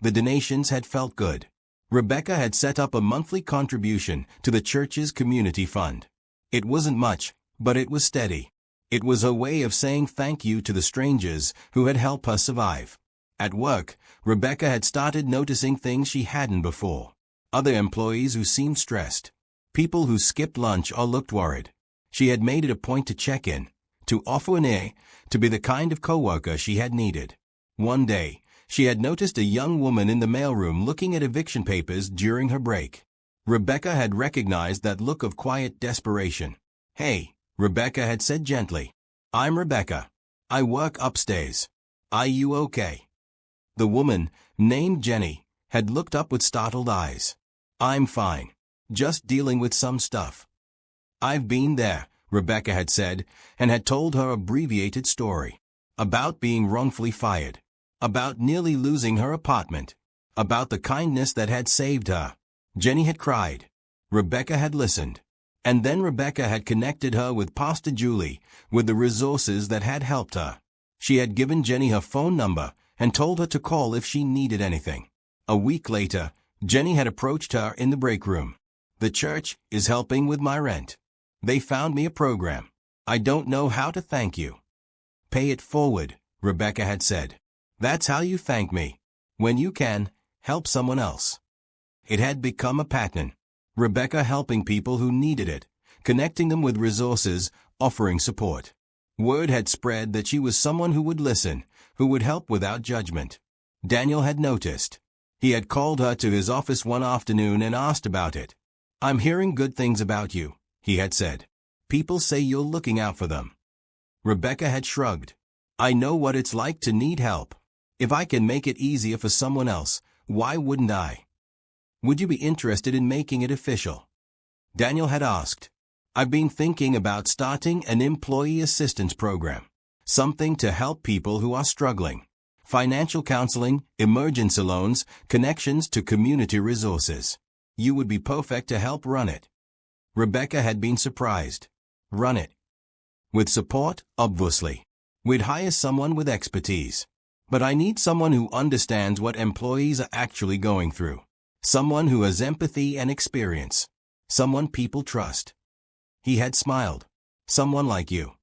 The donations had felt good. Rebecca had set up a monthly contribution to the church's community fund. It wasn't much, but it was steady. It was her way of saying thank you to the strangers who had helped her survive. At work, Rebecca had started noticing things she hadn't before. Other employees who seemed stressed. People who skipped lunch or looked worried. She had made it a point to check in, to offer an ear, to be the kind of coworker she had needed. One day, she had noticed a young woman in the mailroom looking at eviction papers during her break. Rebecca had recognized that look of quiet desperation. "Hey," Rebecca had said gently. "I'm Rebecca. I work upstairs. Are you okay?" The woman, named Jenny, had looked up with startled eyes. "I'm fine. Just dealing with some stuff." "I've been there," Rebecca had said, and had told her abbreviated story. About being wrongfully fired. About nearly losing her apartment. About the kindness that had saved her. Jenny had cried. Rebecca had listened. And then Rebecca had connected her with Pastor Julie, with the resources that had helped her. She had given Jenny her phone number and told her to call if she needed anything. A week later, Jenny had approached her in the break room. "The church is helping with my rent. They found me a program. I don't know how to thank you." "Pay it forward," Rebecca had said. "That's how you thank me. When you can, help someone else." It had become a pattern. Rebecca helping people who needed it, connecting them with resources, offering support. Word had spread that she was someone who would listen, who would help without judgment. Daniel had noticed. He had called her to his office one afternoon and asked about it. "I'm hearing good things about you," he had said. "People say you're looking out for them." Rebecca had shrugged. "I know what it's like to need help. If I can make it easier for someone else, why wouldn't I?" "Would you be interested in making it official?" Daniel had asked. "I've been thinking about starting an employee assistance program. Something to help people who are struggling. Financial counseling, emergency loans, connections to community resources. You would be perfect to help run it." Rebecca had been surprised. Run it. With support, obviously. We'd hire someone with expertise. But I need someone who understands what employees are actually going through. Someone who has empathy and experience. Someone people trust. He had smiled. "Someone like you."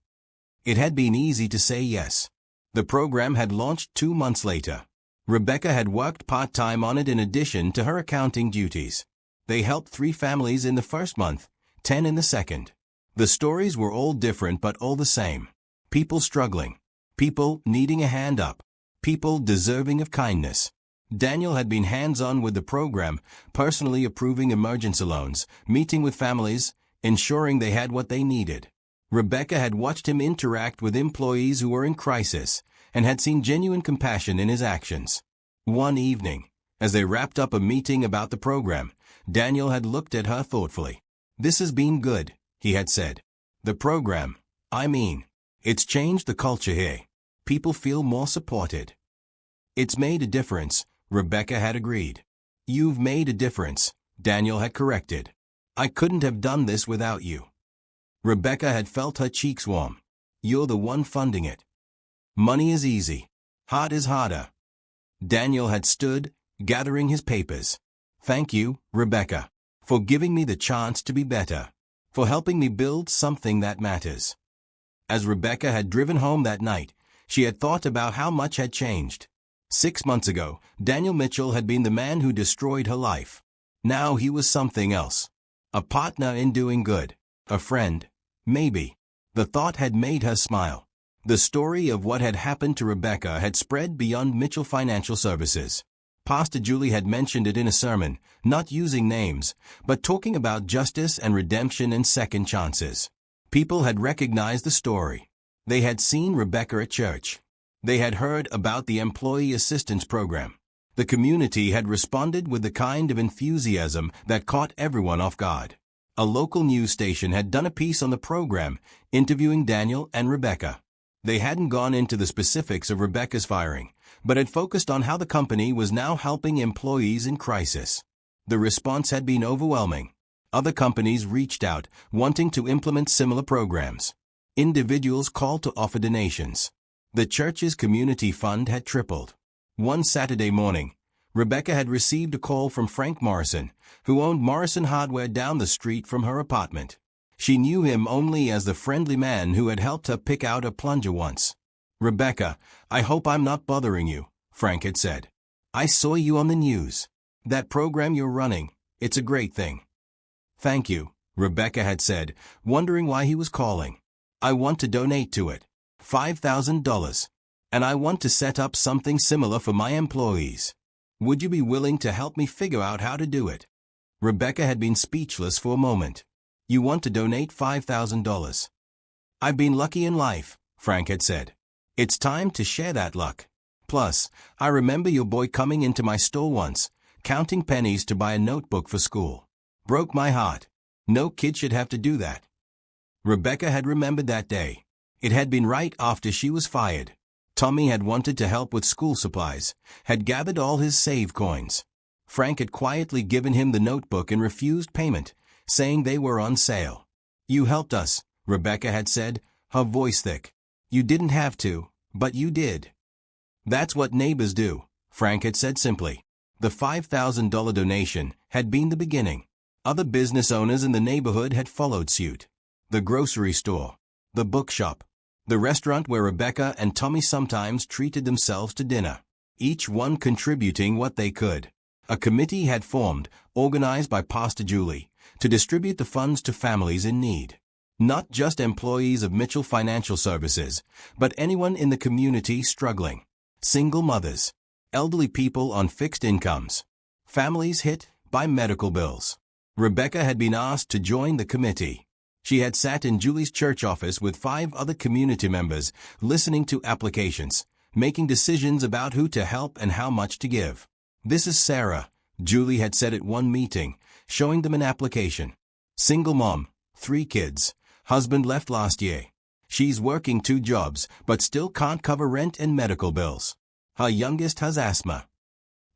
It had been easy to say yes. The program had launched 2 months later. Rebecca had worked part-time on it in addition to her accounting duties. They helped 3 families in the first month, 10 in the second. The stories were all different but all the same. People struggling. People needing a hand up. People deserving of kindness. Daniel had been hands-on with the program, personally approving emergency loans, meeting with families, ensuring they had what they needed. Rebecca had watched him interact with employees who were in crisis, and had seen genuine compassion in his actions. One evening, as they wrapped up a meeting about the program, Daniel had looked at her thoughtfully. "This has been good," he had said. "The program, it's changed the culture here. People feel more supported." "It's made a difference," Rebecca had agreed. "You've made a difference," Daniel had corrected. "I couldn't have done this without you." Rebecca had felt her cheeks warm. "You're the one funding it. Money is easy. Heart is harder." Daniel had stood, gathering his papers. "Thank you, Rebecca, for giving me the chance to be better, for helping me build something that matters." As Rebecca had driven home that night, she had thought about how much had changed. 6 months ago, Daniel Mitchell had been the man who destroyed her life. Now he was something else. A partner in doing good. A friend. Maybe. The thought had made her smile. The story of what had happened to Rebecca had spread beyond Mitchell Financial Services. Pastor Julie had mentioned it in a sermon, not using names, but talking about justice and redemption and second chances. People had recognized the story. They had seen Rebecca at church. They had heard about the Employee Assistance Program. The community had responded with the kind of enthusiasm that caught everyone off guard. A local news station had done a piece on the program, interviewing Daniel and Rebecca. They hadn't gone into the specifics of Rebecca's firing, but had focused on how the company was now helping employees in crisis. The response had been overwhelming. Other companies reached out, wanting to implement similar programs. Individuals called to offer donations. The church's community fund had tripled. One Saturday morning, Rebecca had received a call from Frank Morrison, who owned Morrison Hardware down the street from her apartment. She knew him only as the friendly man who had helped her pick out a plunger once. "Rebecca, I hope I'm not bothering you," Frank had said. I saw you on the news. That program you're running, it's a great thing. Thank you, Rebecca had said, wondering why he was calling. I want to donate to it. $5,000. And I want to set up something similar for my employees. Would you be willing to help me figure out how to do it? Rebecca had been speechless for a moment. You want to donate $5,000? I've been lucky in life, Frank had said. It's time to share that luck. Plus, I remember your boy coming into my store once, counting pennies to buy a notebook for school. Broke my heart. No kid should have to do that. Rebecca had remembered that day. It had been right after she was fired. Tommy had wanted to help with school supplies, had gathered all his save coins. Frank had quietly given him the notebook and refused payment, saying they were on sale. You helped us, Rebecca had said, her voice thick. You didn't have to, but you did. That's what neighbors do, Frank had said simply. The $5,000 donation had been the beginning. Other business owners in the neighborhood had followed suit. The grocery store, the bookshop, the restaurant where Rebecca and Tommy sometimes treated themselves to dinner, each one contributing what they could. A committee had formed, organized by Pastor Julie, to distribute the funds to families in need. Not just employees of Mitchell Financial Services, but anyone in the community struggling. Single mothers, elderly people on fixed incomes, families hit by medical bills. Rebecca had been asked to join the committee. She had sat in Julie's church office with 5 other community members, listening to applications, making decisions about who to help and how much to give. This is Sarah, Julie had said at one meeting, showing them an application. Single mom, 3 kids, husband left last year. She's working 2 jobs, but still can't cover rent and medical bills. Her youngest has asthma.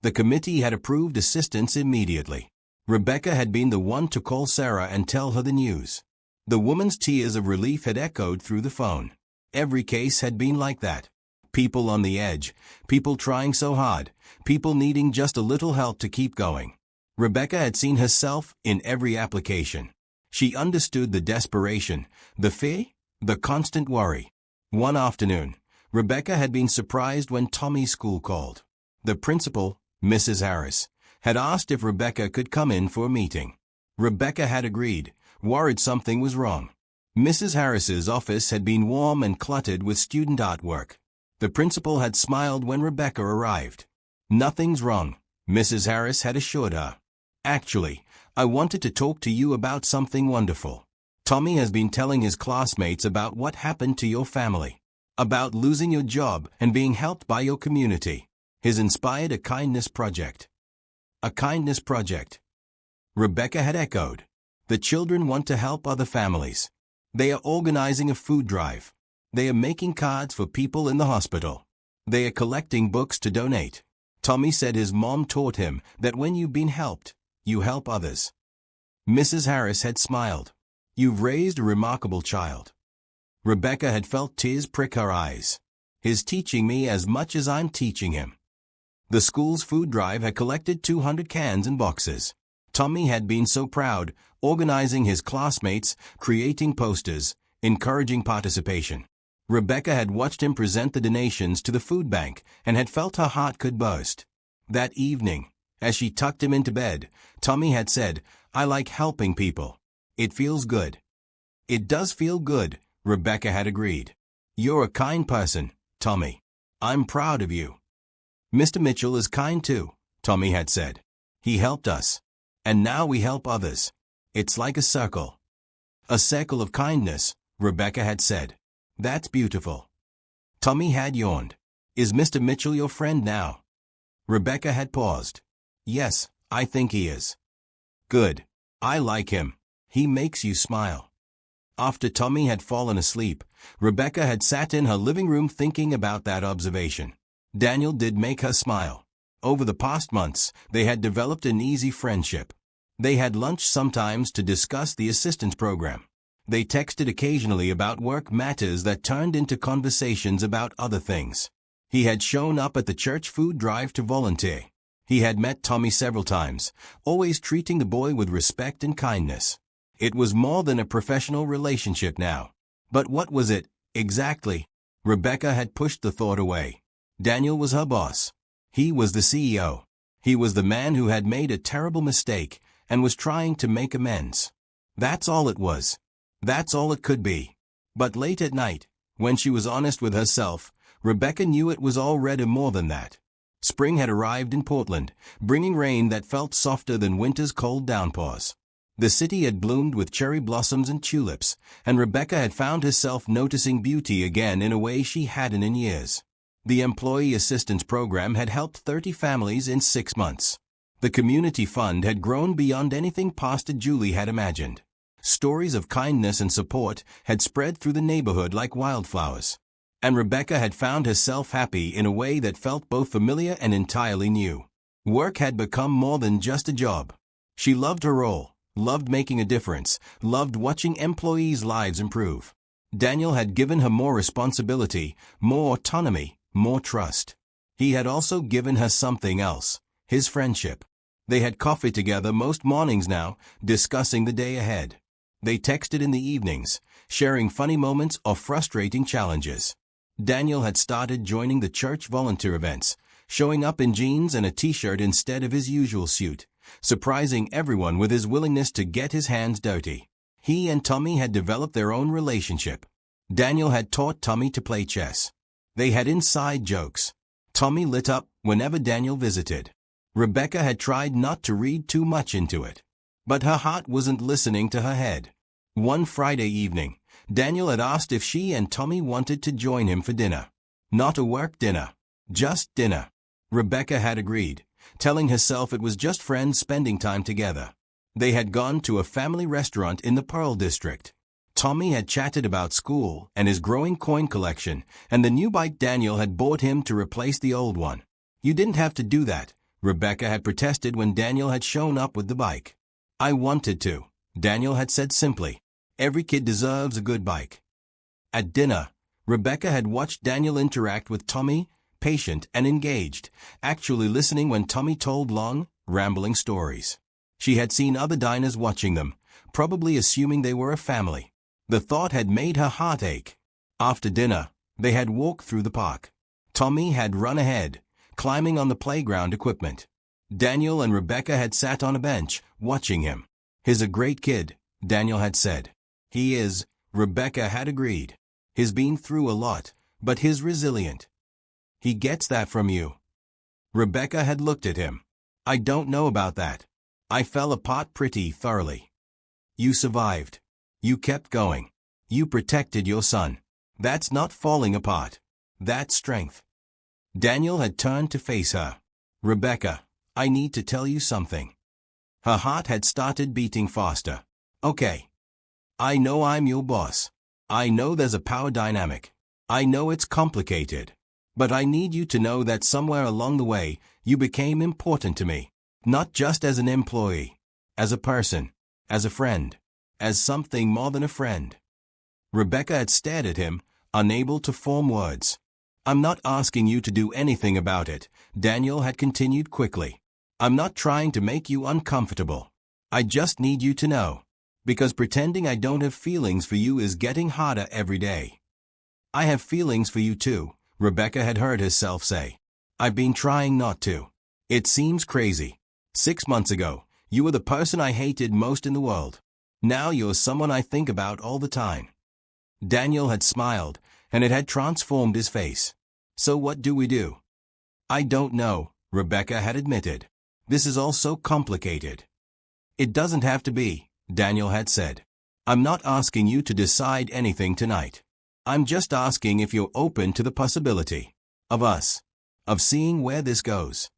The committee had approved assistance immediately. Rebecca had been the one to call Sarah and tell her the news. The woman's tears of relief had echoed through the phone. Every case had been like that. People on the edge, people trying so hard, people needing just a little help to keep going. Rebecca had seen herself in every application. She understood the desperation, the fear, the constant worry. One afternoon, Rebecca had been surprised when Tommy's school called. The principal, Mrs. Harris, had asked if Rebecca could come in for a meeting. Rebecca had agreed, worried something was wrong. Mrs. Harris's office had been warm and cluttered with student artwork. The principal had smiled when Rebecca arrived. Nothing's wrong, Mrs. Harris had assured her. Actually, I wanted to talk to you about something wonderful. Tommy has been telling his classmates about what happened to your family, about losing your job and being helped by your community. He's inspired a kindness project. A kindness project. Rebecca had echoed. The children want to help other families. They are organizing a food drive. They are making cards for people in the hospital. They are collecting books to donate. Tommy said his mom taught him that when you've been helped, you help others. Mrs. Harris had smiled. You've raised a remarkable child. Rebecca had felt tears prick her eyes. He's teaching me as much as I'm teaching him. The school's food drive had collected 200 cans and boxes. Tommy had been so proud, organizing his classmates, creating posters, encouraging participation. Rebecca had watched him present the donations to the food bank and had felt her heart could burst. That evening, as she tucked him into bed, Tommy had said, I like helping people. It feels good. It does feel good, Rebecca had agreed. You're a kind person, Tommy. I'm proud of you. Mr. Mitchell is kind too, Tommy had said. He helped us. And now we help others. It's like a circle. A circle of kindness, Rebecca had said. That's beautiful. Tommy had yawned. Is Mr. Mitchell your friend now? Rebecca had paused. Yes, I think he is. Good. I like him. He makes you smile. After Tommy had fallen asleep, Rebecca had sat in her living room thinking about that observation. Daniel did make her smile. Over the past months, they had developed an easy friendship. They had lunch sometimes to discuss the assistance program. They texted occasionally about work matters that turned into conversations about other things. He had shown up at the church food drive to volunteer. He had met Tommy several times, always treating the boy with respect and kindness. It was more than a professional relationship now. But what was it, exactly? Rebecca had pushed the thought away. Daniel was her boss. He was the CEO. He was the man who had made a terrible mistake and was trying to make amends. That's all it was. That's all it could be. But late at night, when she was honest with herself, Rebecca knew it was already more than that. Spring had arrived in Portland, bringing rain that felt softer than winter's cold downpours. The city had bloomed with cherry blossoms and tulips, and Rebecca had found herself noticing beauty again in a way she hadn't in years. The Employee Assistance Program had helped 30 families in 6 months. The community fund had grown beyond anything Pastor Julie had imagined. Stories of kindness and support had spread through the neighborhood like wildflowers. And Rebecca had found herself happy in a way that felt both familiar and entirely new. Work had become more than just a job. She loved her role, loved making a difference, loved watching employees' lives improve. Daniel had given her more responsibility, more autonomy, more trust. He had also given her something else, his friendship. They had coffee together most mornings now, discussing the day ahead. They texted in the evenings, sharing funny moments or frustrating challenges. Daniel had started joining the church volunteer events, showing up in jeans and a t-shirt instead of his usual suit, surprising everyone with his willingness to get his hands dirty. He and Tommy had developed their own relationship. Daniel had taught Tommy to play chess. They had inside jokes. Tommy lit up whenever Daniel visited. Rebecca had tried not to read too much into it. But her heart wasn't listening to her head. One Friday evening, Daniel had asked if she and Tommy wanted to join him for dinner. Not a work dinner. Just dinner. Rebecca had agreed, telling herself it was just friends spending time together. They had gone to a family restaurant in the Pearl District. Tommy had chatted about school and his growing coin collection and the new bike Daniel had bought him to replace the old one. You didn't have to do that, Rebecca had protested when Daniel had shown up with the bike. I wanted to, Daniel had said simply. Every kid deserves a good bike. At dinner, Rebecca had watched Daniel interact with Tommy, patient and engaged, actually listening when Tommy told long, rambling stories. She had seen other diners watching them, probably assuming they were a family. The thought had made her heart ache. After dinner, they had walked through the park. Tommy had run ahead, climbing on the playground equipment. Daniel and Rebecca had sat on a bench, watching him. He's a great kid, Daniel had said. He is, Rebecca had agreed. He's been through a lot, but he's resilient. He gets that from you. Rebecca had looked at him. I don't know about that. I fell apart pretty thoroughly. You survived. You kept going. You protected your son. That's not falling apart. That's strength. Daniel had turned to face her. Rebecca, I need to tell you something. Her heart had started beating faster. Okay. I know I'm your boss. I know there's a power dynamic. I know it's complicated. But I need you to know that somewhere along the way, you became important to me. Not just as an employee. As a person. As a friend. As something more than a friend. Rebecca had stared at him, unable to form words. I'm not asking you to do anything about it, Daniel had continued quickly. I'm not trying to make you uncomfortable. I just need you to know. Because pretending I don't have feelings for you is getting harder every day. I have feelings for you too, Rebecca had heard herself say. I've been trying not to. It seems crazy. 6 months ago, you were the person I hated most in the world. Now you're someone I think about all the time. Daniel had smiled, and it had transformed his face. So what do we do? I don't know, Rebecca had admitted. This is all so complicated. It doesn't have to be, Daniel had said. I'm not asking you to decide anything tonight. I'm just asking if you're open to the possibility of us, of seeing where this goes.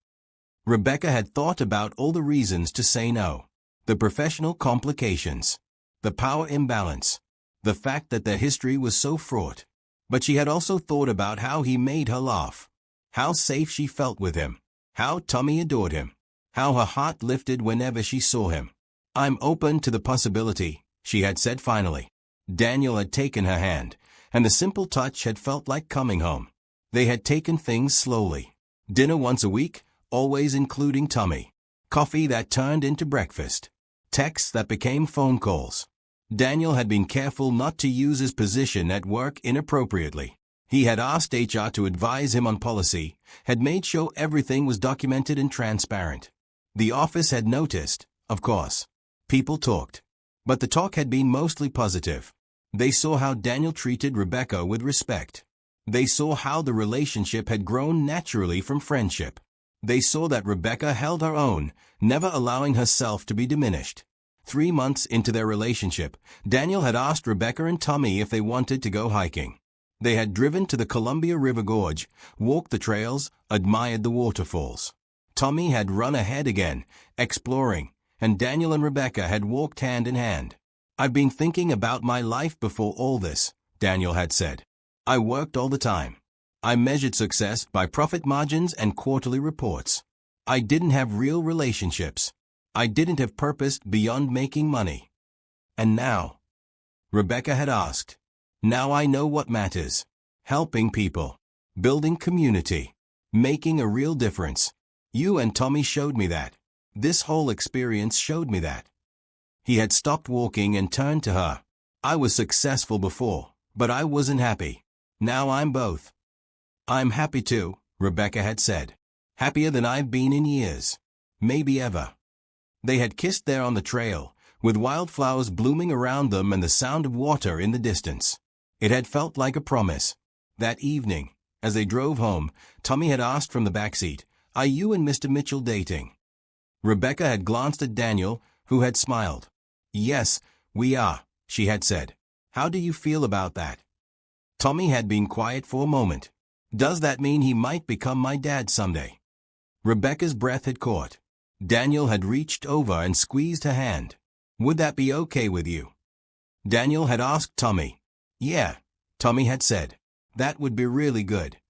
Rebecca had thought about all the reasons to say no. The professional complications. The power imbalance. The fact that their history was so fraught. But she had also thought about how he made her laugh. How safe she felt with him. How Tommy adored him. How her heart lifted whenever she saw him. I'm open to the possibility, she had said finally. Daniel had taken her hand, and the simple touch had felt like coming home. They had taken things slowly. Dinner once a week, always including Tommy. Coffee that turned into breakfast. Texts that became phone calls. Daniel had been careful not to use his position at work inappropriately. He had asked HR to advise him on policy, had made sure everything was documented and transparent. The office had noticed, of course. People talked. But the talk had been mostly positive. They saw how Daniel treated Rebecca with respect. They saw how the relationship had grown naturally from friendship. They saw that Rebecca held her own, never allowing herself to be diminished. 3 months into their relationship, Daniel had asked Rebecca and Tommy if they wanted to go hiking. They had driven to the Columbia River Gorge, walked the trails, admired the waterfalls. Tommy had run ahead again, exploring, and Daniel and Rebecca had walked hand in hand. "I've been thinking about my life before all this," Daniel had said. "I worked all the time. I measured success by profit margins and quarterly reports. I didn't have real relationships. I didn't have purpose beyond making money. And now?" Rebecca had asked. "Now I know what matters. Helping people. Building community. Making a real difference. You and Tommy showed me that. This whole experience showed me that." He had stopped walking and turned to her. "I was successful before, but I wasn't happy. Now I'm both." "I'm happy too," Rebecca had said. "Happier than I've been in years. Maybe ever." They had kissed there on the trail, with wildflowers blooming around them and the sound of water in the distance. It had felt like a promise. That evening, as they drove home, Tommy had asked from the backseat, "Are you and Mr. Mitchell dating?" Rebecca had glanced at Daniel, who had smiled. "Yes, we are," she had said. "How do you feel about that?" Tommy had been quiet for a moment. "Does that mean he might become my dad someday?" Rebecca's breath had caught. Daniel had reached over and squeezed her hand. "Would that be okay with you?" Daniel had asked Tommy. "Yeah," Tommy had said. "That would be really good."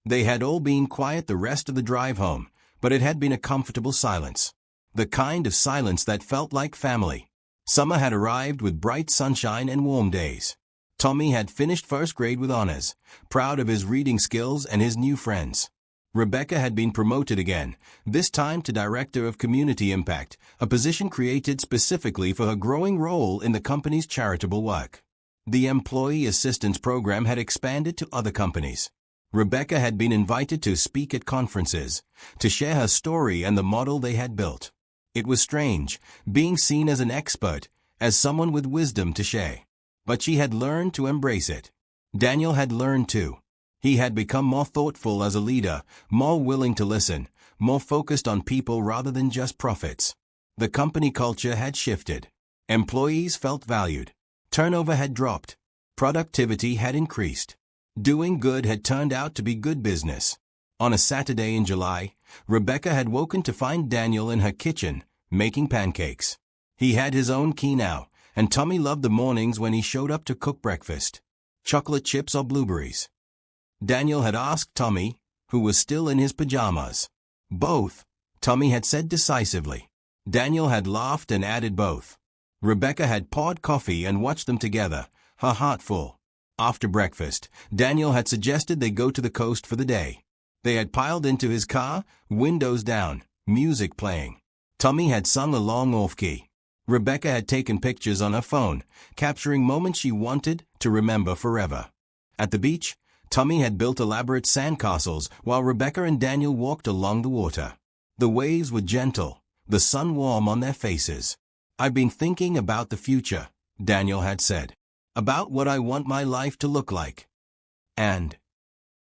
They had all been quiet the rest of the drive home, but it had been a comfortable silence. The kind of silence that felt like family. Summer had arrived with bright sunshine and warm days. Tommy had finished first grade with honors, proud of his reading skills and his new friends. Rebecca had been promoted again, this time to Director of Community Impact, a position created specifically for her growing role in the company's charitable work. The Employee Assistance Program had expanded to other companies. Rebecca had been invited to speak at conferences, to share her story and the model they had built. It was strange, being seen as an expert, as someone with wisdom to share. But she had learned to embrace it. Daniel had learned too. He had become more thoughtful as a leader, more willing to listen, more focused on people rather than just profits. The company culture had shifted. Employees felt valued. Turnover had dropped. Productivity had increased. Doing good had turned out to be good business. On a Saturday in July, Rebecca had woken to find Daniel in her kitchen, making pancakes. He had his own key now, and Tommy loved the mornings when he showed up to cook breakfast. Chocolate chips or blueberries? Daniel had asked Tommy, who was still in his pajamas. "Both," Tommy had said decisively. Daniel had laughed and added both. Rebecca had poured coffee and watched them together, her heart full. After breakfast, Daniel had suggested they go to the coast for the day. They had piled into his car, windows down, music playing. Tommy had sung along off-key. Rebecca had taken pictures on her phone, capturing moments she wanted to remember forever. At the beach, Tommy had built elaborate sandcastles while Rebecca and Daniel walked along the water. The waves were gentle, the sun warm on their faces. "I've been thinking about the future," Daniel had said. "About what I want my life to look like." And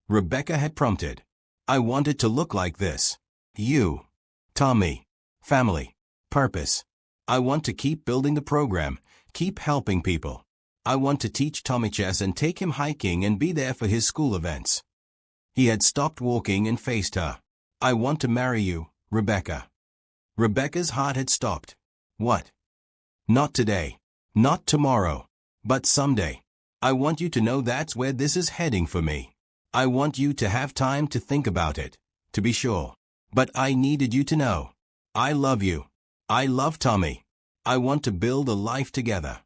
Rebecca had prompted. "I want it to look like this. You, Tommy, family, purpose. I want to keep building the program, keep helping people. I want to teach Tommy chess and take him hiking and be there for his school events." He had stopped walking and faced her. "I want to marry you, Rebecca." Rebecca's heart had stopped. "What?" "Not today. Not tomorrow. But someday. I want you to know that's where this is heading for me. I want you to have time to think about it, to be sure. But I needed you to know. I love you. I love Tommy. I want to build a life together."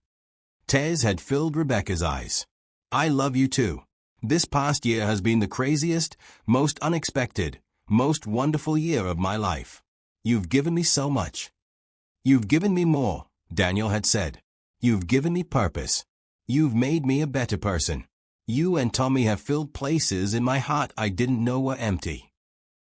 Tears had filled Rebecca's eyes. "I love you too. This past year has been the craziest, most unexpected, most wonderful year of my life. You've given me so much." "You've given me more," Daniel had said. "You've given me purpose. You've made me a better person. You and Tommy have filled places in my heart I didn't know were empty."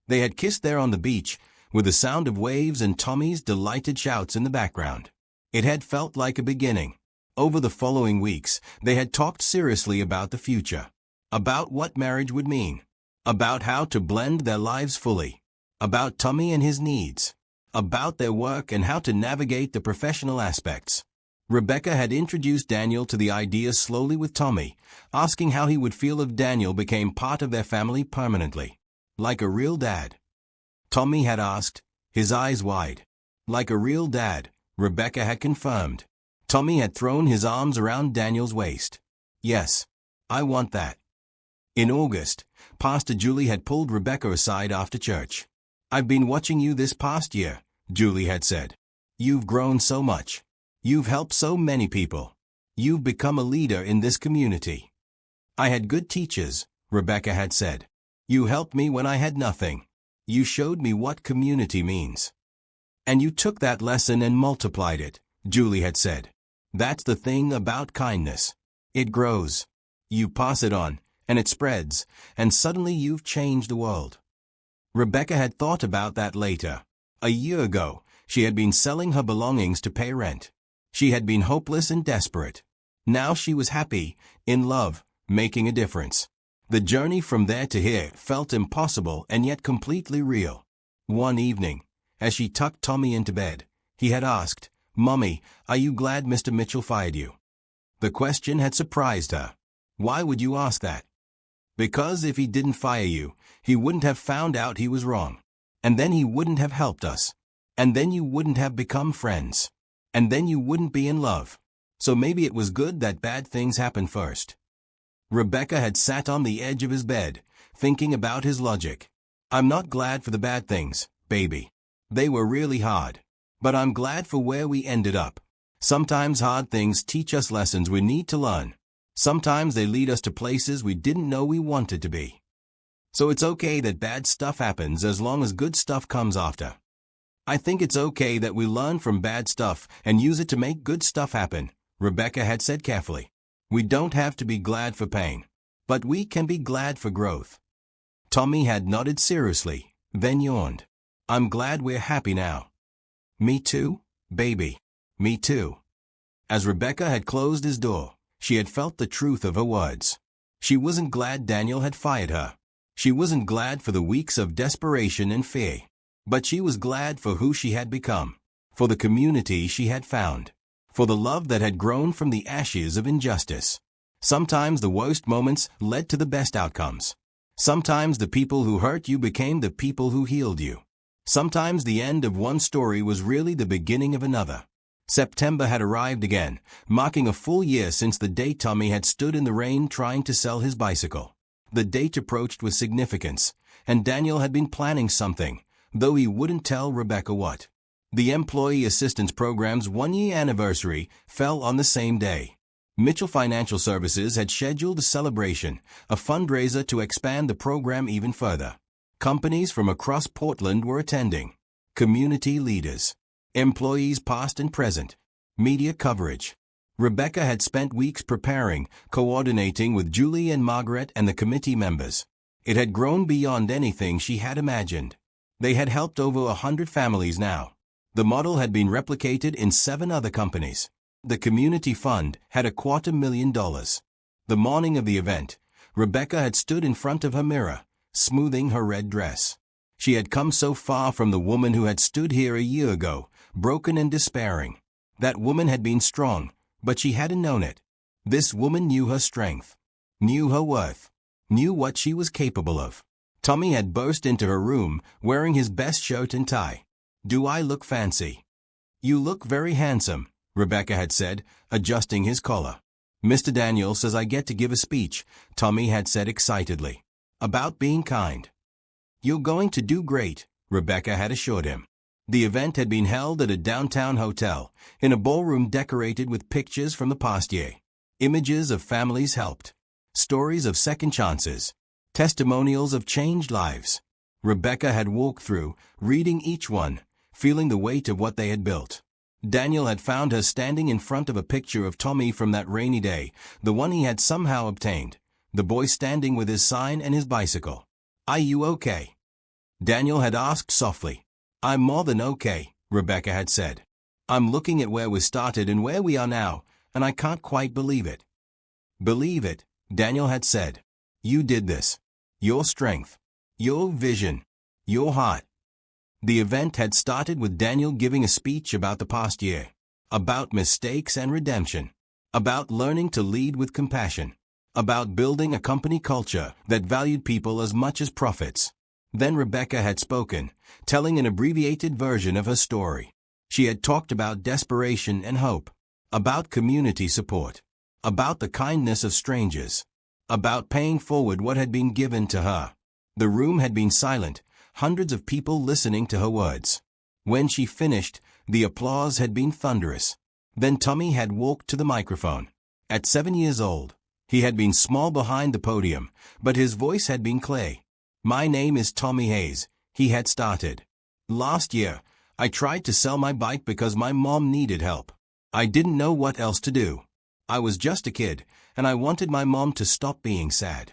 They had kissed there on the beach, with the sound of waves and Tommy's delighted shouts in the background. It had felt like a beginning. Over the following weeks, they had talked seriously about the future, about what marriage would mean, about how to blend their lives fully, about Tommy and his needs, about their work and how to navigate the professional aspects. Rebecca had introduced Daniel to the idea slowly with Tommy, asking how he would feel if Daniel became part of their family permanently, like a real dad. Tommy had asked, his eyes wide. Like a real dad, Rebecca had confirmed. Tommy had thrown his arms around Daniel's waist. "Yes, I want that." In August, Pastor Julie had pulled Rebecca aside after church. "I've been watching you this past year," Julie had said. "You've grown so much. You've helped so many people. You've become a leader in this community." "I had good teachers," Rebecca had said. "You helped me when I had nothing. You showed me what community means. And you took that lesson and multiplied it," Julie had said. "That's the thing about kindness. It grows. You pass it on, and it spreads, and suddenly you've changed the world." Rebecca had thought about that later. A year ago, she had been selling her belongings to pay rent. She had been hopeless and desperate. Now she was happy, in love, making a difference. The journey from there to here felt impossible and yet completely real. One evening, as she tucked Tommy into bed, he had asked, "Mommy, are you glad Mr. Mitchell fired you?" The question had surprised her. "Why would you ask that?" "Because if he didn't fire you, he wouldn't have found out he was wrong. And then he wouldn't have helped us. And then you wouldn't have become friends. And then you wouldn't be in love. So maybe it was good that bad things happened first." Rebecca had sat on the edge of his bed, thinking about his logic. "I'm not glad for the bad things, baby. They were really hard. But I'm glad for where we ended up. Sometimes hard things teach us lessons we need to learn. Sometimes they lead us to places we didn't know we wanted to be. So it's okay that bad stuff happens as long as good stuff comes after. I think it's okay that we learn from bad stuff and use it to make good stuff happen," Rebecca had said carefully. "We don't have to be glad for pain, but we can be glad for growth." Tommy had nodded seriously, then yawned. "I'm glad we're happy now." "Me too, baby. Me too." As Rebecca had closed his door, she had felt the truth of her words. She wasn't glad Daniel had fired her. She wasn't glad for the weeks of desperation and fear. But she was glad for who she had become, for the community she had found, for the love that had grown from the ashes of injustice. Sometimes the worst moments led to the best outcomes. Sometimes the people who hurt you became the people who healed you. Sometimes the end of one story was really the beginning of another. September had arrived again, marking a full year since the day Tommy had stood in the rain trying to sell his bicycle. The date approached with significance, and Daniel had been planning something, though he wouldn't tell Rebecca what. The Employee Assistance Program's one-year anniversary fell on the same day. Mitchell Financial Services had scheduled a celebration, a fundraiser to expand the program even further. Companies from across Portland were attending. Community leaders, employees past and present, media coverage. Rebecca had spent weeks preparing, coordinating with Julie and Margaret and the committee members. It had grown beyond anything she had imagined. They had helped over 100 families now. The model had been replicated in 7 other companies. The community fund had $250,000. The morning of the event, Rebecca had stood in front of her mirror, smoothing her red dress. She had come so far from the woman who had stood here a year ago, broken and despairing. That woman had been strong, but she hadn't known it. This woman knew her strength, knew her worth, knew what she was capable of. Tommy had burst into her room, wearing his best shirt and tie. "Do I look fancy?" "You look very handsome," Rebecca had said, adjusting his collar. "Mr. Daniel says I get to give a speech," Tommy had said excitedly. "About being kind." "You're going to do great," Rebecca had assured him. The event had been held at a downtown hotel, in a ballroom decorated with pictures from the past year. Images of families helped. Stories of second chances. Testimonials of changed lives. Rebecca had walked through, reading each one, feeling the weight of what they had built. Daniel had found her standing in front of a picture of Tommy from that rainy day, the one he had somehow obtained. the boy standing with his sign and his bicycle. "Are you okay?" Daniel had asked softly. "I'm more than okay," Rebecca had said. "I'm looking at where we started and where we are now, and I can't quite believe it." "Believe it," Daniel had said. "You did this. Your strength. Your vision. Your heart." The event had started with Daniel giving a speech about the past year, about mistakes and redemption, about learning to lead with compassion, about building a company culture that valued people as much as profits. Then Rebecca had spoken, telling an abbreviated version of her story. She had talked about desperation and hope, about community support, about the kindness of strangers, about paying forward what had been given to her. The room had been silent, hundreds of people listening to her words. When she finished, the applause had been thunderous. Then Tommy had walked to the microphone. At 7 years old, he had been small behind the podium, but his voice had been clear. "My name is Tommy Hayes," he had started. "Last year, I tried to sell my bike because my mom needed help. I didn't know what else to do. I was just a kid, and I wanted my mom to stop being sad."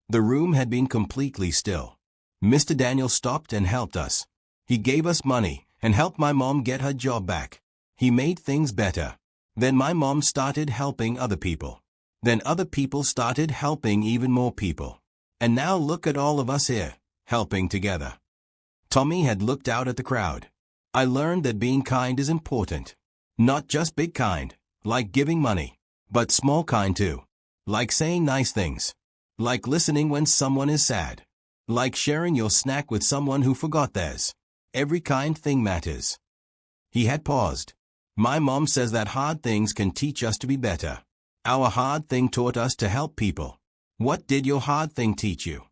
The room had been completely still. Mr. Daniel stopped and helped us. He gave us money and helped my mom get her job back. He made things better. Then my mom started helping other people. Then other people started helping even more people. And now look at all of us here, helping together. Tommy had looked out at the crowd. "I learned that being kind is important. Not just big kind, like giving money, but small kind too. Like saying nice things. Like listening when someone is sad. Like sharing your snack with someone who forgot theirs. Every kind thing matters." He had paused. "My mom says that hard things can teach us to be better. Our hard thing taught us to help people. What did your hard thing teach you?"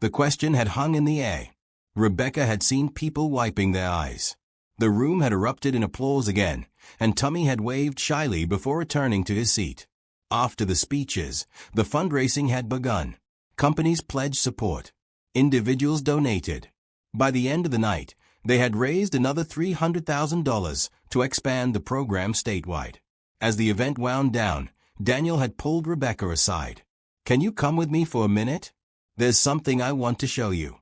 The question had hung in the air. Rebecca had seen people wiping their eyes. The room had erupted in applause again, and Tommy had waved shyly before returning to his seat. After the speeches, the fundraising had begun. Companies pledged support. Individuals donated. By the end of the night, they had raised another $300,000 to expand the program statewide. As the event wound down, Daniel had pulled Rebecca aside. "Can you come with me for a minute? There's something I want to show you."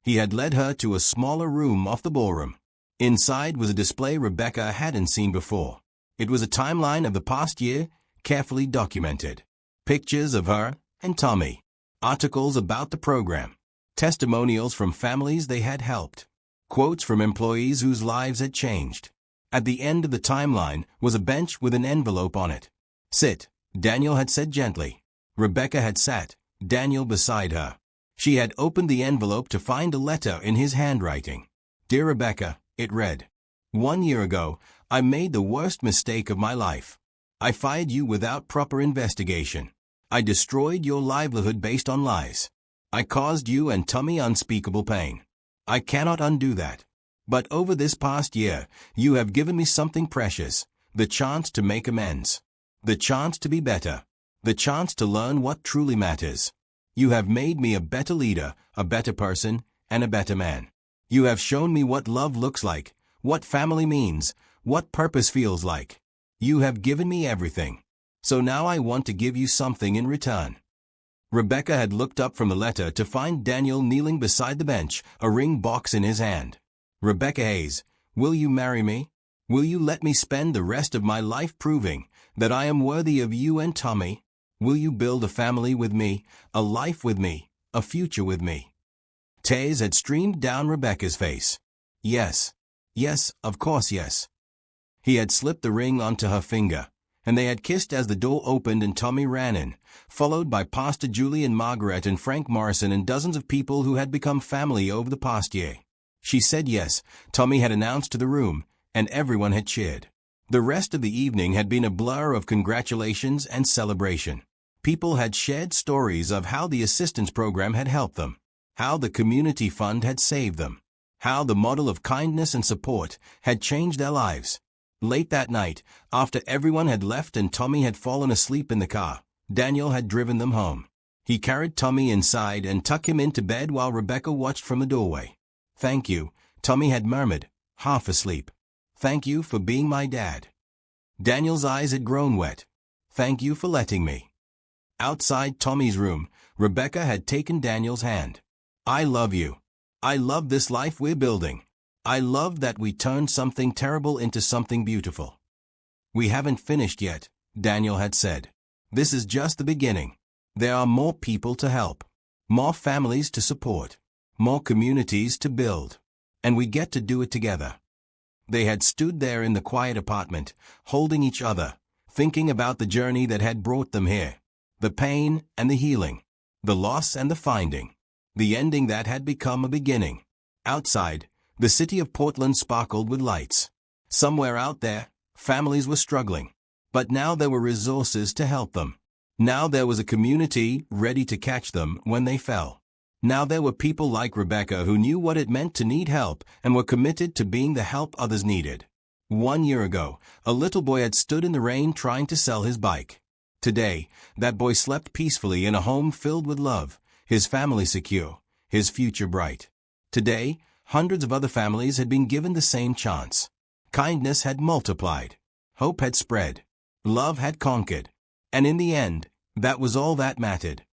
He had led her to a smaller room off the ballroom. Inside was a display Rebecca hadn't seen before. It was a timeline of the past year, carefully documented. Pictures of her and Tommy. Articles about the program. Testimonials from families they had helped. Quotes from employees whose lives had changed. At the end of the timeline was a bench with an envelope on it. "Sit," Daniel had said gently. Rebecca had sat, Daniel beside her. She had opened the envelope to find a letter in his handwriting. "Dear Rebecca," it read. "1 year ago, I made the worst mistake of my life. I fired you without proper investigation. I destroyed your livelihood based on lies. I caused you and Tommy unspeakable pain. I cannot undo that. But over this past year, you have given me something precious, the chance to make amends. The chance to be better. The chance to learn what truly matters. You have made me a better leader, a better person, and a better man. You have shown me what love looks like, what family means, what purpose feels like. You have given me everything. So now I want to give you something in return." Rebecca had looked up from the letter to find Daniel kneeling beside the bench, a ring box in his hand. "Rebecca Hayes, will you marry me? Will you let me spend the rest of my life proving that I am worthy of you and Tommy? Will you build a family with me, a life with me, a future with me?" Tears had streamed down Rebecca's face. "Yes. Yes, of course yes." He had slipped the ring onto her finger, and they had kissed as the door opened and Tommy ran in, followed by Pastor Julie and Margaret and Frank Morrison and dozens of people who had become family over the past year. She said yes, Tommy had announced to the room, and everyone had cheered. The rest of the evening had been a blur of congratulations and celebration. People had shared stories of how the assistance program had helped them, how the community fund had saved them, how the model of kindness and support had changed their lives. Late that night, after everyone had left and Tommy had fallen asleep in the car, Daniel had driven them home. He carried Tommy inside and tucked him into bed while Rebecca watched from the doorway. "Thank you," Tommy had murmured, half asleep. "Thank you for being my dad." Daniel's eyes had grown wet. "Thank you for letting me." Outside Tommy's room, Rebecca had taken Daniel's hand. "I love you. I love this life we're building. I love that we turned something terrible into something beautiful." "We haven't finished yet," Daniel had said. "This is just the beginning. There are more people to help, more families to support, more communities to build. And we get to do it together." They had stood there in the quiet apartment, holding each other, thinking about the journey that had brought them here. The pain and the healing, the loss and the finding, the ending that had become a beginning. Outside, the city of Portland sparkled with lights. Somewhere out there, families were struggling. But now there were resources to help them. Now there was a community ready to catch them when they fell. Now there were people like Rebecca who knew what it meant to need help and were committed to being the help others needed. 1 year ago, a little boy had stood in the rain trying to sell his bike. Today, that boy slept peacefully in a home filled with love, his family secure, his future bright. Today, hundreds of other families had been given the same chance. Kindness had multiplied. Hope had spread. Love had conquered. And in the end, that was all that mattered.